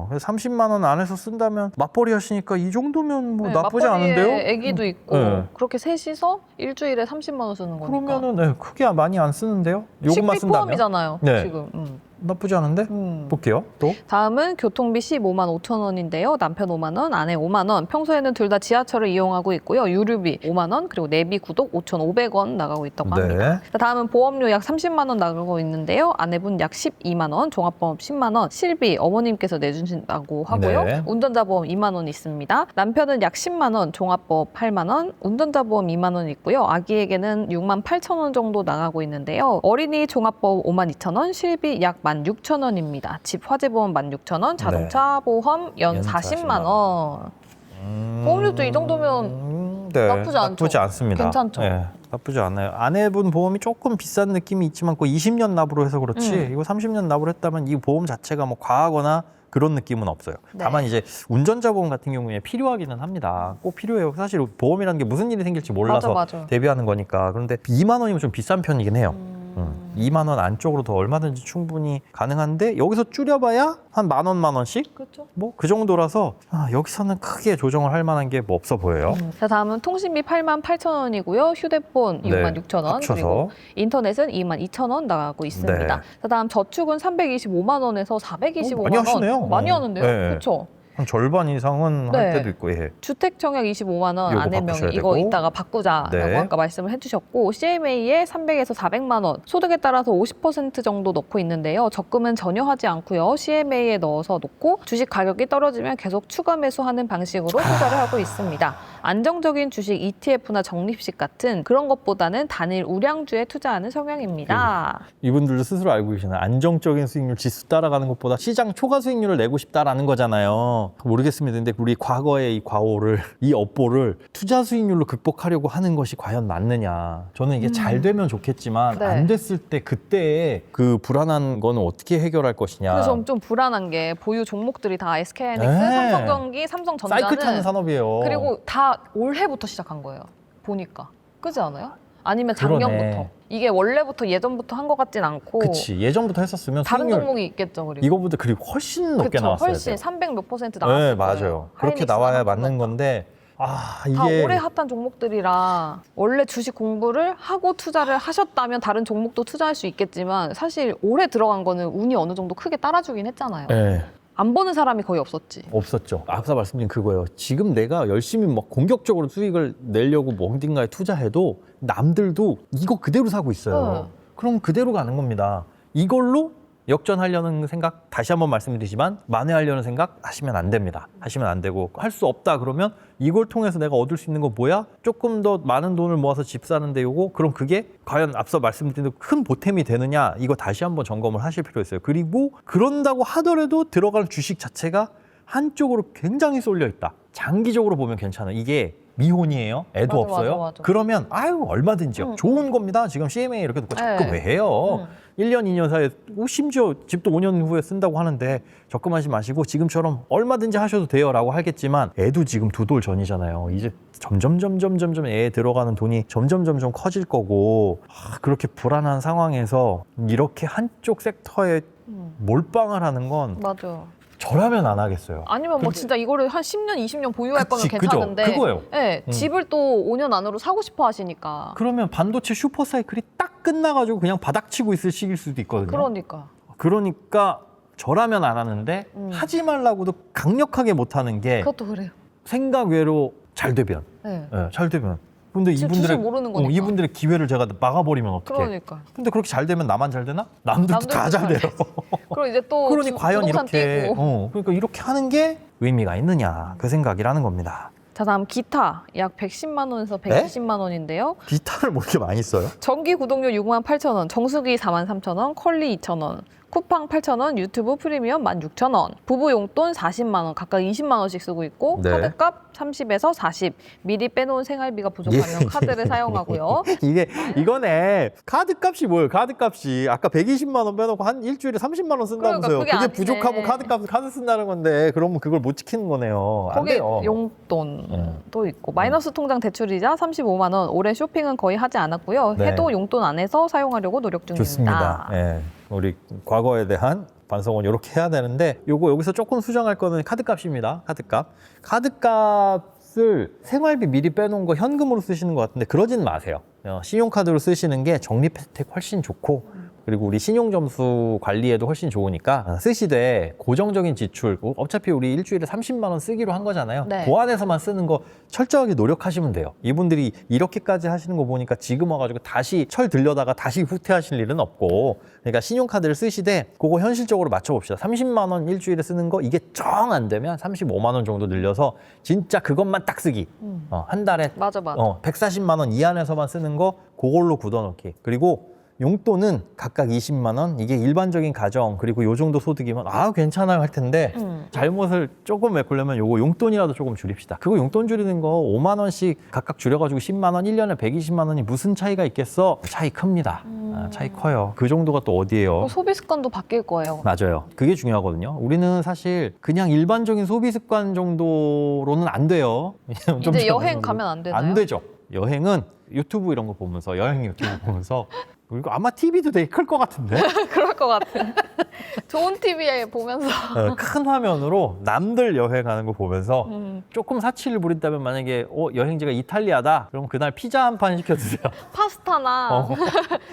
Speaker 2: 그래서 30만 원 안에서 쓴다면 맞벌이 하시니까 이 정도면 뭐
Speaker 1: 네,
Speaker 2: 나쁘지
Speaker 1: 맞벌이에
Speaker 2: 않은데요?
Speaker 1: 애기도 있고
Speaker 2: 네.
Speaker 1: 그렇게 셋이서 일주일에 30만 원 쓰는 거니까.
Speaker 2: 그러면은 크게 많이 안 쓰는데요? 요것만
Speaker 1: 식비
Speaker 2: 쓴다면?
Speaker 1: 포함이잖아요.
Speaker 2: 네.
Speaker 1: 지금.
Speaker 2: 나쁘지 않은데? 볼게요. 또.
Speaker 1: 다음은 교통비 15만 5천 원인데요. 남편 5만 원, 아내 5만 원. 평소에는 둘 다 지하철을 이용하고 있고요. 유류비 5만 원, 그리고 내비 구독 5,500원 나가고 있다고 합니다.
Speaker 2: 네.
Speaker 1: 다음은 보험료 약 30만 원 나가고 있는데요. 아내분 약 12만 원, 종합보험 10만 원, 실비 어머님께서 내주신다고 하고요.
Speaker 2: 네.
Speaker 1: 운전자 보험 2만 원 있습니다. 남편은 약 10만 원, 종합보험 8만 원, 운전자 보험 2만 원 있고요. 아기에게는 6만 8천 원 정도 나가고 있는데요. 어린이 종합보험 5만 2천 원, 실비 약 16,000원입니다. 집 화재보험 16,000원, 자동차 보험 연 40만 원. 보험료도 이 정도면
Speaker 2: 네,
Speaker 1: 나쁘지 않죠?
Speaker 2: 나쁘지 않습니다.
Speaker 1: 괜찮죠?
Speaker 2: 네, 나쁘지 않아요. 아내분 보험이 조금 비싼 느낌이 있지만 그 20년 납으로 해서 그렇지 이거 30년 납으로 했다면 이 보험 자체가 뭐 과하거나 그런 느낌은 없어요.
Speaker 1: 네.
Speaker 2: 다만 이제 운전자 보험 같은 경우에 필요하기는 합니다. 꼭 필요해요. 사실 보험이라는 게 무슨 일이 생길지 몰라서
Speaker 1: 맞아.
Speaker 2: 대비하는 거니까. 그런데 2만 원이면 좀 비싼 편이긴 해요. 2만 원 안쪽으로 더 얼마든지 충분히 가능한데 여기서 줄여봐야 한 만 원씩?
Speaker 1: 그렇죠.
Speaker 2: 뭐 그 정도라서 여기서는 크게 조정을 할 만한 게 뭐 없어 보여요.
Speaker 1: 자, 다음은 통신비 8만 8천 원이고요. 휴대폰 6만 6천 원,
Speaker 2: 합쳐서.
Speaker 1: 그리고 인터넷은 2만 2천 원 나가고 있습니다.
Speaker 2: 네.
Speaker 1: 자, 다음 저축은 325만 원에서 425만
Speaker 2: 많이
Speaker 1: 원.
Speaker 2: 하시네요.
Speaker 1: 많이 하는데요.
Speaker 2: 네.
Speaker 1: 그렇죠.
Speaker 2: 한 절반 이상은
Speaker 1: 네.
Speaker 2: 할 때도 있고.
Speaker 1: 주택 청약 25만 원,
Speaker 2: 요거
Speaker 1: 아내
Speaker 2: 바꾸셔야
Speaker 1: 명의 이거
Speaker 2: 되고.
Speaker 1: 이따가 바꾸자라고
Speaker 2: 네.
Speaker 1: 아까 말씀을 해주셨고 CMA에 300에서 400만 원, 소득에 따라서 50% 정도 넣고 있는데요. 적금은 전혀 하지 않고요. CMA에 넣어서 놓고 주식 가격이 떨어지면 계속 추가 매수하는 방식으로 투자를 하고 있습니다. 안정적인 주식 ETF나 적립식 같은 그런 것보다는 단일 우량주에 투자하는 성향입니다.
Speaker 2: 이분들도 스스로 알고 계시나요? 안정적인 수익률 지수 따라가는 것보다 시장 초과 수익률을 내고 싶다라는 거잖아요. 모르겠습니다. 근데 우리 과거의 이 과오를, 이 업보를 투자 수익률로 극복하려고 하는 것이 과연 맞느냐. 저는 이게 잘 되면 좋겠지만
Speaker 1: 네.
Speaker 2: 안 됐을 때 그때의 그 불안한 거는 어떻게 해결할 것이냐.
Speaker 1: 그래서 좀 불안한 게 보유 종목들이 다 SK하이닉스,
Speaker 2: 네.
Speaker 1: 삼성전기, 삼성전자는
Speaker 2: 사이클 타는 산업이에요.
Speaker 1: 그리고 다 올해부터 시작한 거예요. 보니까. 그렇지 않아요? 아니면
Speaker 2: 그러네.
Speaker 1: 작년부터. 이게 원래부터 예전부터 한 것 같진 않고
Speaker 2: 그치. 예전부터 했었으면
Speaker 1: 다른
Speaker 2: 수익률
Speaker 1: 종목이 있겠죠. 그리고.
Speaker 2: 이거보다 그리고 훨씬 높게
Speaker 1: 그쵸,
Speaker 2: 나왔어야
Speaker 1: 훨씬
Speaker 2: 돼요.
Speaker 1: 300 몇 퍼센트 나왔어요.
Speaker 2: 네, 맞아요. 그렇게 나와야 맞는 건데
Speaker 1: 다
Speaker 2: 이게
Speaker 1: 올해 핫한 종목들이라 원래 주식 공부를 하고 투자를 하셨다면 다른 종목도 투자할 수 있겠지만 사실 올해 들어간 거는 운이 어느 정도 크게 따라주긴 했잖아요.
Speaker 2: 네,
Speaker 1: 안 버는 사람이 거의 없었지.
Speaker 2: 없었죠. 앞서 말씀드린 그거예요. 지금 내가 열심히 막 공격적으로 수익을 내려고 뭐 어딘가에 투자해도 남들도 이거 그대로 사고 있어요. 그럼 그대로 가는 겁니다. 이걸로 역전하려는 생각 다시 한번 말씀드리지만 만회하려는 생각 하시면 안 됩니다. 하시면 안 되고 할 수 없다 그러면 이걸 통해서 내가 얻을 수 있는 거 뭐야? 조금 더 많은 돈을 모아서 집 사는데 요거 그럼 그게 과연 앞서 말씀드린 큰 보탬이 되느냐 이거 다시 한번 점검을 하실 필요 있어요. 그리고 그런다고 하더라도 들어가는 주식 자체가 한쪽으로 굉장히 쏠려 있다. 장기적으로 보면 괜찮아요. 이게 미혼이에요. 애도
Speaker 1: 맞아,
Speaker 2: 없어요.
Speaker 1: 맞아.
Speaker 2: 그러면 얼마든지요. 좋은 겁니다. 지금 CMA 이렇게 놓고 적금 왜 해요? 1년, 2년 사이에 심지어 집도 5년 후에 쓴다고 하는데 적금하지 마시고 지금처럼 얼마든지 하셔도 돼요라고 하겠지만 애도 지금 2돌 전이잖아요. 이제 점점 애 들어가는 돈이 점점 커질 거고 그렇게 불안한 상황에서 이렇게 한쪽 섹터에 몰빵을 하는 건
Speaker 1: 맞아.
Speaker 2: 저라면 안 하겠어요.
Speaker 1: 아니면 뭐 진짜 이거를 한 10년, 20년 보유할 거면 괜찮은데.
Speaker 2: 그죠? 그거예요.
Speaker 1: 네, 집을 또 5년 안으로 사고 싶어 하시니까.
Speaker 2: 그러면 반도체 슈퍼사이클이 딱 끝나가지고 그냥 바닥치고 있을 시기일 수도 있거든요. 그러니까 저라면 안 하는데 하지 말라고도 강력하게 못 하는 게
Speaker 1: 그것도 그래요.
Speaker 2: 생각 외로 잘 되면.
Speaker 1: 네.
Speaker 2: 네, 잘 되면. 근데
Speaker 1: 지금 주식 모르는 거니까.
Speaker 2: 이분들의 기회를 제가 막아버리면 어떡해.
Speaker 1: 그러니까.
Speaker 2: 근데 그렇게 잘 되면 나만 잘 되나? 남들도 다 잘 돼요.
Speaker 1: 그럼 이제 또
Speaker 2: 그러니 과연
Speaker 1: 부동산
Speaker 2: 이렇게
Speaker 1: 뛰고.
Speaker 2: 그러니까 이렇게 하는 게 의미가 있느냐 그 생각이라는 겁니다.
Speaker 1: 자, 다음 기타 약 110만 원에서 120만 원인데요.
Speaker 2: 기타를 뭐 이렇게 많이 써요?
Speaker 1: 전기 구독료 6만 8천 원, 정수기 4만 3천 원, 컬리 2천 원, 쿠팡 8,000원, 유튜브 프리미엄 16,000원, 부부 용돈 40만 원, 각각 20만 원씩 쓰고 있고
Speaker 2: 네.
Speaker 1: 카드값 30에서 40. 미리 빼놓은 생활비가 부족하면 카드를 사용하고요.
Speaker 2: 이거네. 카드값이 뭐예요? 카드값이 아까 120만 원 빼놓고 한 일주일에 30만 원 쓴다면서요.
Speaker 1: 그러니까 그게 아니네.
Speaker 2: 부족하면 카드 쓴다는 건데 그러면 그걸 못 지키는 거네요. 안
Speaker 1: 거기
Speaker 2: 돼요.
Speaker 1: 용돈도 있고 마이너스 통장 대출이자 35만 원. 올해 쇼핑은 거의 하지 않았고요.
Speaker 2: 네.
Speaker 1: 해도 용돈 안에서 사용하려고 노력 중입니다.
Speaker 2: 좋습니다. 예. 우리 과거에 대한 반성은 이렇게 해야 되는데 여기서 조금 수정할 거는 카드값입니다. 카드값을 생활비 미리 빼놓은 거 현금으로 쓰시는 것 같은데 그러진 마세요. 신용카드로 쓰시는 게 적립 혜택 훨씬 좋고 그리고 우리 신용점수 관리에도 훨씬 좋으니까 쓰시되 고정적인 지출, 어차피 우리 일주일에 30만 원 쓰기로 한 거잖아요.
Speaker 1: 네.
Speaker 2: 그 안에서만 쓰는 거 철저하게 노력하시면 돼요. 이분들이 이렇게까지 하시는 거 보니까 지금 와가지고 다시 철 들려다가 다시 후퇴하실 일은 없고 그러니까 신용카드를 쓰시되 그거 현실적으로 맞춰봅시다. 30만 원 일주일에 쓰는 거 이게 정 안 되면 35만 원 정도 늘려서 진짜 그것만 딱 쓰기. 한 달에
Speaker 1: 맞아.
Speaker 2: 140만 원 이 안에서만 쓰는 거 그걸로 굳어놓기. 그리고 용돈은 각각 20만 원. 이게 일반적인 가정 그리고 요 정도 소득이면 괜찮아요 할 텐데 잘못을 조금 메꾸려면 요거 용돈이라도 조금 줄입시다. 그거 용돈 줄이는 거 5만 원씩 각각 줄여가지고 10만 원, 1년에 120만 원이 무슨 차이가 있겠어? 차이 큽니다. 차이 커요. 그 정도가 또 어디예요?
Speaker 1: 소비 습관도 바뀔 거예요.
Speaker 2: 맞아요. 그게 중요하거든요. 우리는 사실 그냥 일반적인 소비 습관 정도로는 안 돼요.
Speaker 1: 이제 여행 가면 안 되나요?
Speaker 2: 안 되죠. 여행은 유튜브 이런 거 보면서 여행 유튜브 보면서 그리고 아마 TV도 되게 클 것 같은데
Speaker 1: 그럴 것 같은. 좋은 TV에 보면서.
Speaker 2: 큰 화면으로 남들 여행하는 거 보면서 조금 사치를 부린다면 만약에 여행지가 이탈리아다 그럼 그날 피자 한 판 시켜 드세요.
Speaker 1: 파스타나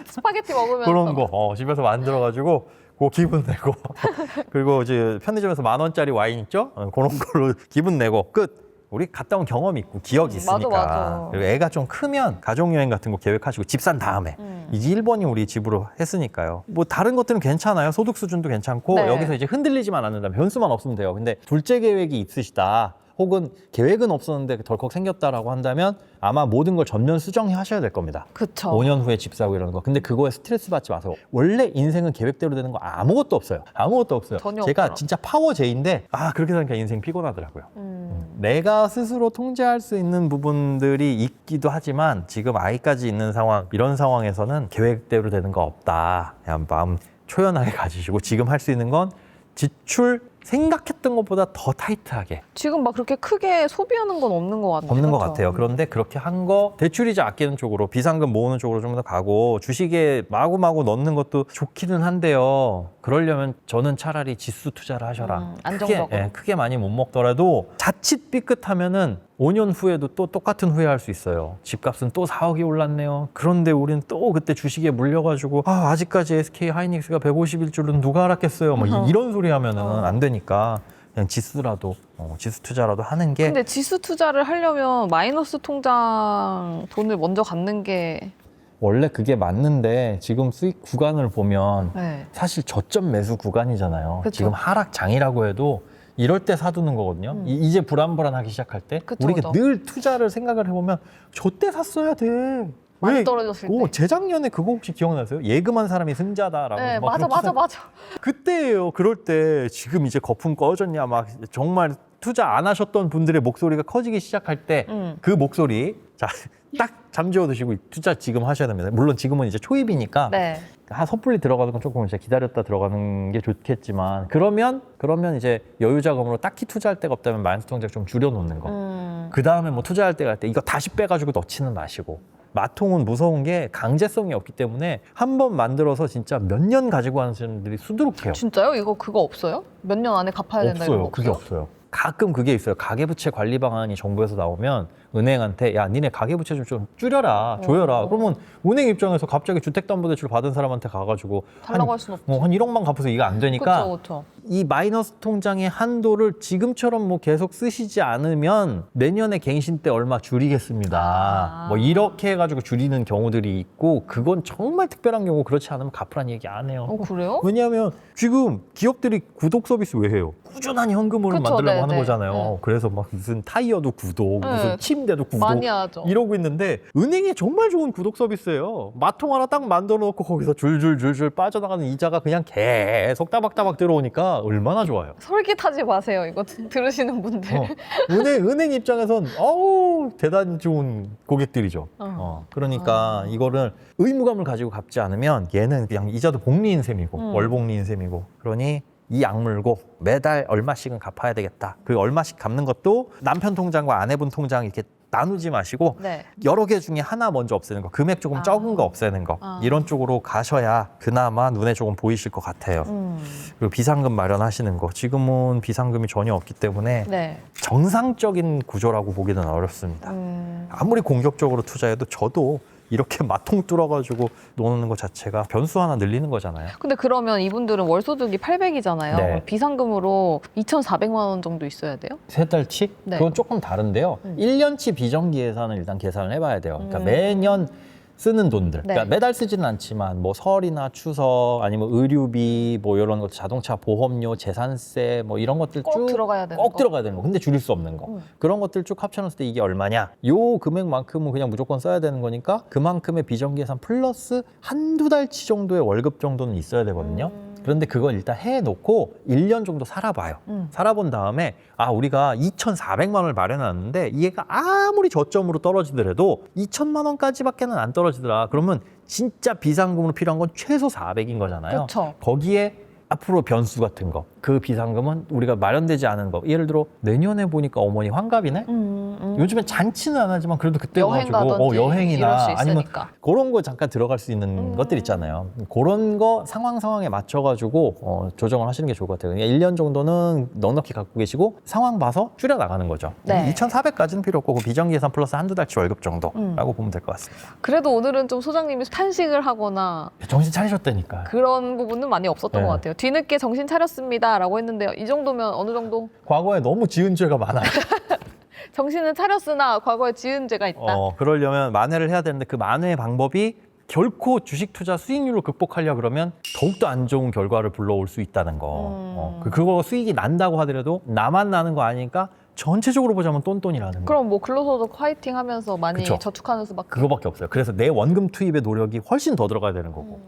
Speaker 1: 스파게티 먹으면서.
Speaker 2: 그런 거 집에서 만들어가지고 그 기분 내고 그리고 이제 편의점에서 10,000원짜리 와인 있죠? 그런 걸로 기분 내고 끝. 우리 갔다 온 경험이 있고 기억이 있으니까.
Speaker 1: 맞아.
Speaker 2: 그리고 애가 좀 크면 가족여행 같은 거 계획하시고 집 산 다음에 이제 1번이 우리 집으로 했으니까요. 뭐 다른 것들은 괜찮아요. 소득 수준도 괜찮고
Speaker 1: 네.
Speaker 2: 여기서 이제 흔들리지만 않는다면 변수만 없으면 돼요. 근데 둘째 계획이 있으시다. 혹은 계획은 없었는데 덜컥 생겼다라고 한다면 아마 모든 걸 전면 수정하셔야 될 겁니다.
Speaker 1: 그쵸.
Speaker 2: 5년 후에 집 사고 이러는 거. 근데 그거에 스트레스 받지 마세요. 원래 인생은 계획대로 되는 거 아무것도 없어요. 아무것도 없어요.
Speaker 1: 전혀
Speaker 2: 제가
Speaker 1: 없더라고요.
Speaker 2: 진짜 파워제인데 그렇게 사니까 인생 피곤하더라고요. 내가 스스로 통제할 수 있는 부분들이 있기도 하지만 지금 아이까지 있는 상황, 이런 상황에서는 계획대로 되는 거 없다. 그냥 마음 초연하게 가지시고 지금 할 수 있는 건 지출 생각했던 것보다 더 타이트하게
Speaker 1: 지금 막 그렇게 크게 소비하는 건 없는 것 같아요.
Speaker 2: 없는 것
Speaker 1: 그렇죠?
Speaker 2: 같아요. 그런데 그렇게 한 거 대출이자 아끼는 쪽으로 비상금 모으는 쪽으로 좀 더 가고 주식에 마구마구 넣는 것도 좋기는 한데요. 그러려면 저는 차라리 지수 투자를 하셔라.
Speaker 1: 안정적으로.
Speaker 2: 크게 많이 못 먹더라도 자칫 삐끗하면은 5년 후에도 또 똑같은 후회할 수 있어요. 집값은 또 4억이 올랐네요. 그런데 우린 또 그때 주식에 물려가지고 아직까지 SK 하이닉스가 150일 줄은 누가 알았겠어요. 뭐 이런 소리 하면은 안 되니까 그냥 지수라도 지수 투자라도 하는 게.
Speaker 1: 근데 지수 투자를 하려면 마이너스 통장 돈을 먼저 갖는 게
Speaker 2: 원래 그게 맞는데 지금 수익 구간을 보면
Speaker 1: 네.
Speaker 2: 사실 저점 매수 구간이잖아요.
Speaker 1: 그쵸.
Speaker 2: 지금 하락장이라고 해도 이럴 때 사두는 거거든요. 이제 불안불안하기 시작할 때
Speaker 1: 그쵸,
Speaker 2: 우리가
Speaker 1: 그쵸.
Speaker 2: 늘 투자를 생각을 해보면 저때 샀어야 돼.
Speaker 1: 많이 떨어졌을 때.
Speaker 2: 재작년에 그거 혹시 기억나세요? 예금한 사람이 승자다라고.
Speaker 1: 네,
Speaker 2: 막
Speaker 1: 맞아.
Speaker 2: 그때예요. 그럴 때 지금 이제 거품 꺼졌냐 막 정말 투자 안 하셨던 분들의 목소리가 커지기 시작할 때 그 목소리 딱 잠재워 두시고 투자 지금 하셔야 됩니다. 물론 지금은 이제 초입이니까
Speaker 1: 네.
Speaker 2: 섣불리 들어가는 건 조금 이제 기다렸다 들어가는 게 좋겠지만 그러면 이제 여유 자금으로 딱히 투자할 데가 없다면 마이너스 통장 좀 줄여놓는 거. 그 다음에 뭐 투자할 때가 때 이거 다시 빼가지고 넣지는 마시고. 마통은 무서운 게 강제성이 없기 때문에 한 번 만들어서 진짜 몇 년 가지고 하는 사람들이 수두룩해요.
Speaker 1: 진짜요? 이거 그거 없어요? 몇 년 안에 갚아야 된다 이런 거
Speaker 2: 없어요. 그게 없어요. 가끔 그게 있어요. 가계부채 관리 방안이 정부에서 나오면 은행한테 야 니네 가계부채 좀 줄여라 조여라. 그러면 은행 입장에서 갑자기 주택담보대출 받은 사람한테 가가지고
Speaker 1: 달라고 할 수는 없지.
Speaker 2: 한 1억만 갚아서 이거 안 되니까
Speaker 1: 그렇죠.
Speaker 2: 이 마이너스 통장의 한도를 지금처럼 뭐 계속 쓰시지 않으면 내년에 갱신 때 얼마 줄이겠습니다. 뭐 이렇게 해가지고 줄이는 경우들이 있고 그건 정말 특별한 경우 그렇지 않으면 갚으란 얘기 안 해요.
Speaker 1: 그래요?
Speaker 2: 왜냐하면 지금 기업들이 구독 서비스 왜 해요? 꾸준한 현금으로
Speaker 1: 그쵸,
Speaker 2: 만들려고
Speaker 1: 네,
Speaker 2: 하는
Speaker 1: 네.
Speaker 2: 거잖아요.
Speaker 1: 네.
Speaker 2: 그래서 막 무슨 타이어도 구독,
Speaker 1: 네.
Speaker 2: 무슨 침대도 구독
Speaker 1: 많이 하죠.
Speaker 2: 이러고 있는데 은행이 정말 좋은 구독 서비스예요. 마통 하나 딱 만들어 놓고 거기서 줄줄줄줄 빠져나가는 이자가 그냥 계속 따박따박 들어오니까 얼마나 좋아요.
Speaker 1: 솔깃하지 마세요. 이거 들으시는 분들.
Speaker 2: 은행 입장에선 어우 대단히 좋은 고객들이죠. 그러니까 이거를 의무감을 가지고 갚지 않으면 얘는 그냥 이자도 복리인 셈이고 월복리인 셈이고 그러니 이 악물고 매달 얼마씩은 갚아야 되겠다. 그 얼마씩 갚는 것도 남편 통장과 아내분 통장 이렇게 나누지 마시고
Speaker 1: 네.
Speaker 2: 여러 개 중에 하나 먼저 없애는 거, 금액 조금 적은 거 없애는 거 이런 쪽으로 가셔야 그나마 눈에 조금 보이실 것 같아요. 그리고 비상금 마련하시는 거 지금은 비상금이 전혀 없기 때문에
Speaker 1: 네.
Speaker 2: 정상적인 구조라고 보기는 어렵습니다. 아무리 공격적으로 투자해도 저도 이렇게 마통 뚫어가지고 놓는 것 자체가 변수 하나 늘리는 거잖아요.
Speaker 1: 근데 그러면 이분들은 월소득이 800이잖아요.
Speaker 2: 네.
Speaker 1: 비상금으로 2,400만 원 정도 있어야 돼요?
Speaker 2: 세 달치?
Speaker 1: 네.
Speaker 2: 그건 조금 다른데요. 1년치 비정기 예산을 일단 계산을 해봐야 돼요. 그러니까 매년 쓰는 돈들.
Speaker 1: 네.
Speaker 2: 그러니까 매달 쓰지는 않지만 뭐 설이나 추석 아니면 의료비 뭐 이런 것 자동차 보험료, 재산세 뭐 이런 것들
Speaker 1: 꼭
Speaker 2: 쭉
Speaker 1: 들어가야 되는
Speaker 2: 꼭
Speaker 1: 거.
Speaker 2: 들어가야 되는 거. 근데 줄일 수 없는 거. 그런 것들 쭉 합쳐놨을 때 이게 얼마냐? 요 금액만큼은 그냥 무조건 써야 되는 거니까 그만큼의 비정기 예산 플러스 한두 달치 정도의 월급 정도는 있어야 되거든요. 그런데 그걸 일단 해놓고 1년 정도 살아봐요. 살아본 다음에 아 우리가 2,400만 원을 마련해놨는데 얘가 아무리 저점으로 떨어지더라도 2천만 원까지밖에는 안 떨어지더라. 그러면 진짜 비상금으로 필요한 건 최소 400인 거잖아요.
Speaker 1: 그쵸.
Speaker 2: 거기에 앞으로 변수 같은 거, 그 비상금은 우리가 마련되지 않은 거. 예를 들어 내년에 보니까 어머니 환갑이네? 요즘엔 잔치는 안 하지만 그래도 그때
Speaker 1: 여행
Speaker 2: 가지고
Speaker 1: 가든지 이럴
Speaker 2: 여행이나
Speaker 1: 수
Speaker 2: 아니면
Speaker 1: 있으니까.
Speaker 2: 그런 거 잠깐 들어갈 수 있는 것들 있잖아요. 그런 거 상황에 맞춰가지고 조정을 하시는 게 좋을 것 같아요. 그러니까 1년 정도는 넉넉히 갖고 계시고 상황 봐서 줄여 나가는 거죠.
Speaker 1: 네.
Speaker 2: 2,400까지는 필요 없고 그 비정기 예산 플러스 한두 달치 월급 정도라고 보면 될 것 같습니다.
Speaker 1: 그래도 오늘은 좀 소장님이 탄식을 하거나
Speaker 2: 정신 차리셨다니까.
Speaker 1: 그런 부분은 많이 없었던
Speaker 2: 네.
Speaker 1: 것 같아요. 뒤늦게 정신 차렸습니다 라고 했는데요. 이 정도면 어느 정도
Speaker 2: 과거에 너무 지은 죄가 많아요.
Speaker 1: 정신은 차렸으나 과거에 지은 죄가 있다.
Speaker 2: 그러려면 만회를 해야 되는데 그 만회의 방법이 결코 주식 투자 수익률을 극복하려 그러면 더욱더 안 좋은 결과를 불러올 수 있다는 거. 그거 수익이 난다고 하더라도 나만 나는 거 아니니까 전체적으로 보자면 똔똔이라는 거.
Speaker 1: 그럼 뭐 근로소득 화이팅 하면서 많이
Speaker 2: 그쵸.
Speaker 1: 저축하는 수밖에.
Speaker 2: 그거밖에 없어요. 그래서 내 원금 투입의 노력이 훨씬 더 들어가야 되는 거고.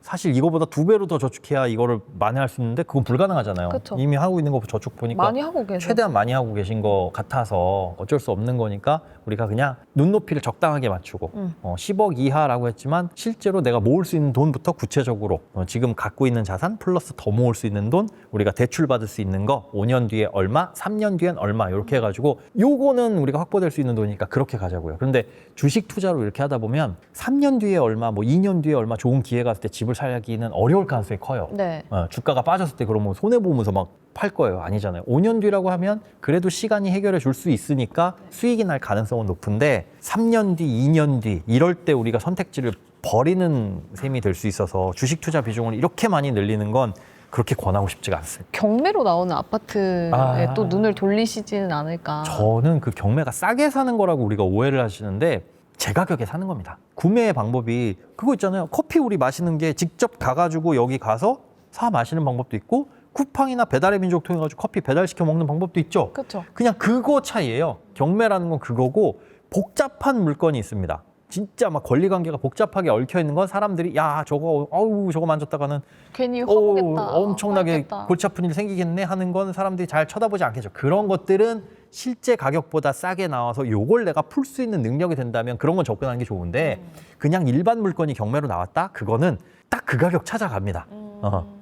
Speaker 2: 사실 이거보다 2배로 더 저축해야 이거를 만회할 수 있는데 그건 불가능하잖아요.
Speaker 1: 그쵸.
Speaker 2: 이미 하고 있는 거 저축 보니까
Speaker 1: 많이 하고 계세요.
Speaker 2: 최대한 많이 하고 계신 것 같아서 어쩔 수 없는 거니까 우리가 그냥 눈높이를 적당하게 맞추고 10억 이하라고 했지만 실제로 내가 모을 수 있는 돈부터 구체적으로 지금 갖고 있는 자산 플러스 더 모을 수 있는 돈 우리가 대출 받을 수 있는 거 5년 뒤에 얼마, 3년 뒤엔 얼마 이렇게 해가지고 요거는 우리가 확보될 수 있는 돈이니까 그렇게 가자고요. 그런데 주식 투자로 이렇게 하다 보면 3년 뒤에 얼마, 뭐 2년 뒤에 얼마 좋은 기회가 왔을 때 집을 살기는 어려울 가능성이 커요.
Speaker 1: 네.
Speaker 2: 주가가 빠졌을 때 그러면 손해보면서 막 팔 거예요. 아니잖아요. 5년 뒤라고 하면 그래도 시간이 해결해 줄 수 있으니까 수익이 날 가능성은 높은데 3년 뒤, 2년 뒤 이럴 때 우리가 선택지를 버리는 셈이 될 수 있어서 주식 투자 비중을 이렇게 많이 늘리는 건 그렇게 권하고 싶지가 않습니다.
Speaker 1: 경매로 나오는 아파트에 또 눈을 돌리시지는 않을까.
Speaker 2: 저는 그 경매가 싸게 사는 거라고 우리가 오해를 하시는데 제 가격에 사는 겁니다. 구매의 방법이 그거 있잖아요. 커피 우리 마시는 게 직접 가가지고 여기 가서 사 마시는 방법도 있고 쿠팡이나 배달의 민족 통해 가지고 커피 배달시켜 먹는 방법도 있죠.
Speaker 1: 그렇죠.
Speaker 2: 그냥 그거 차이예요. 경매라는 건 그거고 복잡한 물건이 있습니다. 진짜 막 권리관계가 복잡하게 얽혀 있는 건 사람들이 야 저거 저거 만졌다가는
Speaker 1: 괜히 화보겠다.
Speaker 2: 엄청나게
Speaker 1: 화나겠다.
Speaker 2: 골치 아픈 일 생기겠네 하는 건 사람들이 잘 쳐다보지 않겠죠. 그런 것들은 실제 가격보다 싸게 나와서 요걸 내가 풀 수 있는 능력이 된다면 그런 건 접근하는 게 좋은데 그냥 일반 물건이 경매로 나왔다? 그거는 딱 그 가격 찾아갑니다.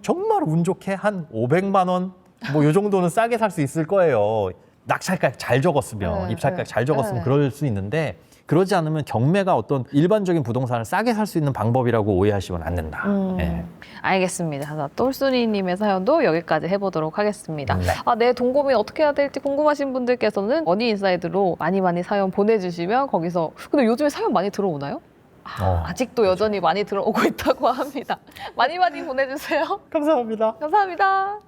Speaker 2: 정말 운 좋게 한 500만 원 뭐 요 정도는 싸게 살 수 있을 거예요. 낙찰가 잘 적었으면 입찰가 잘 적었으면 그럴 수 있는데 그러지 않으면 경매가 어떤 일반적인 부동산을 싸게 살 수 있는 방법이라고 오해하시면 안 된다. 네.
Speaker 1: 알겠습니다. 자, 똘순이님의 사연도 여기까지 해보도록 하겠습니다.
Speaker 2: 네.
Speaker 1: 내 동고민 어떻게 해야 될지 궁금하신 분들께서는 머니인사이드로 많이 사연 보내주시면 거기서 근데 요즘에 사연 많이 들어오나요? 아직도 여전히 많이 들어오고 있다고 합니다. 많이 보내주세요.
Speaker 2: 감사합니다.
Speaker 1: 감사합니다.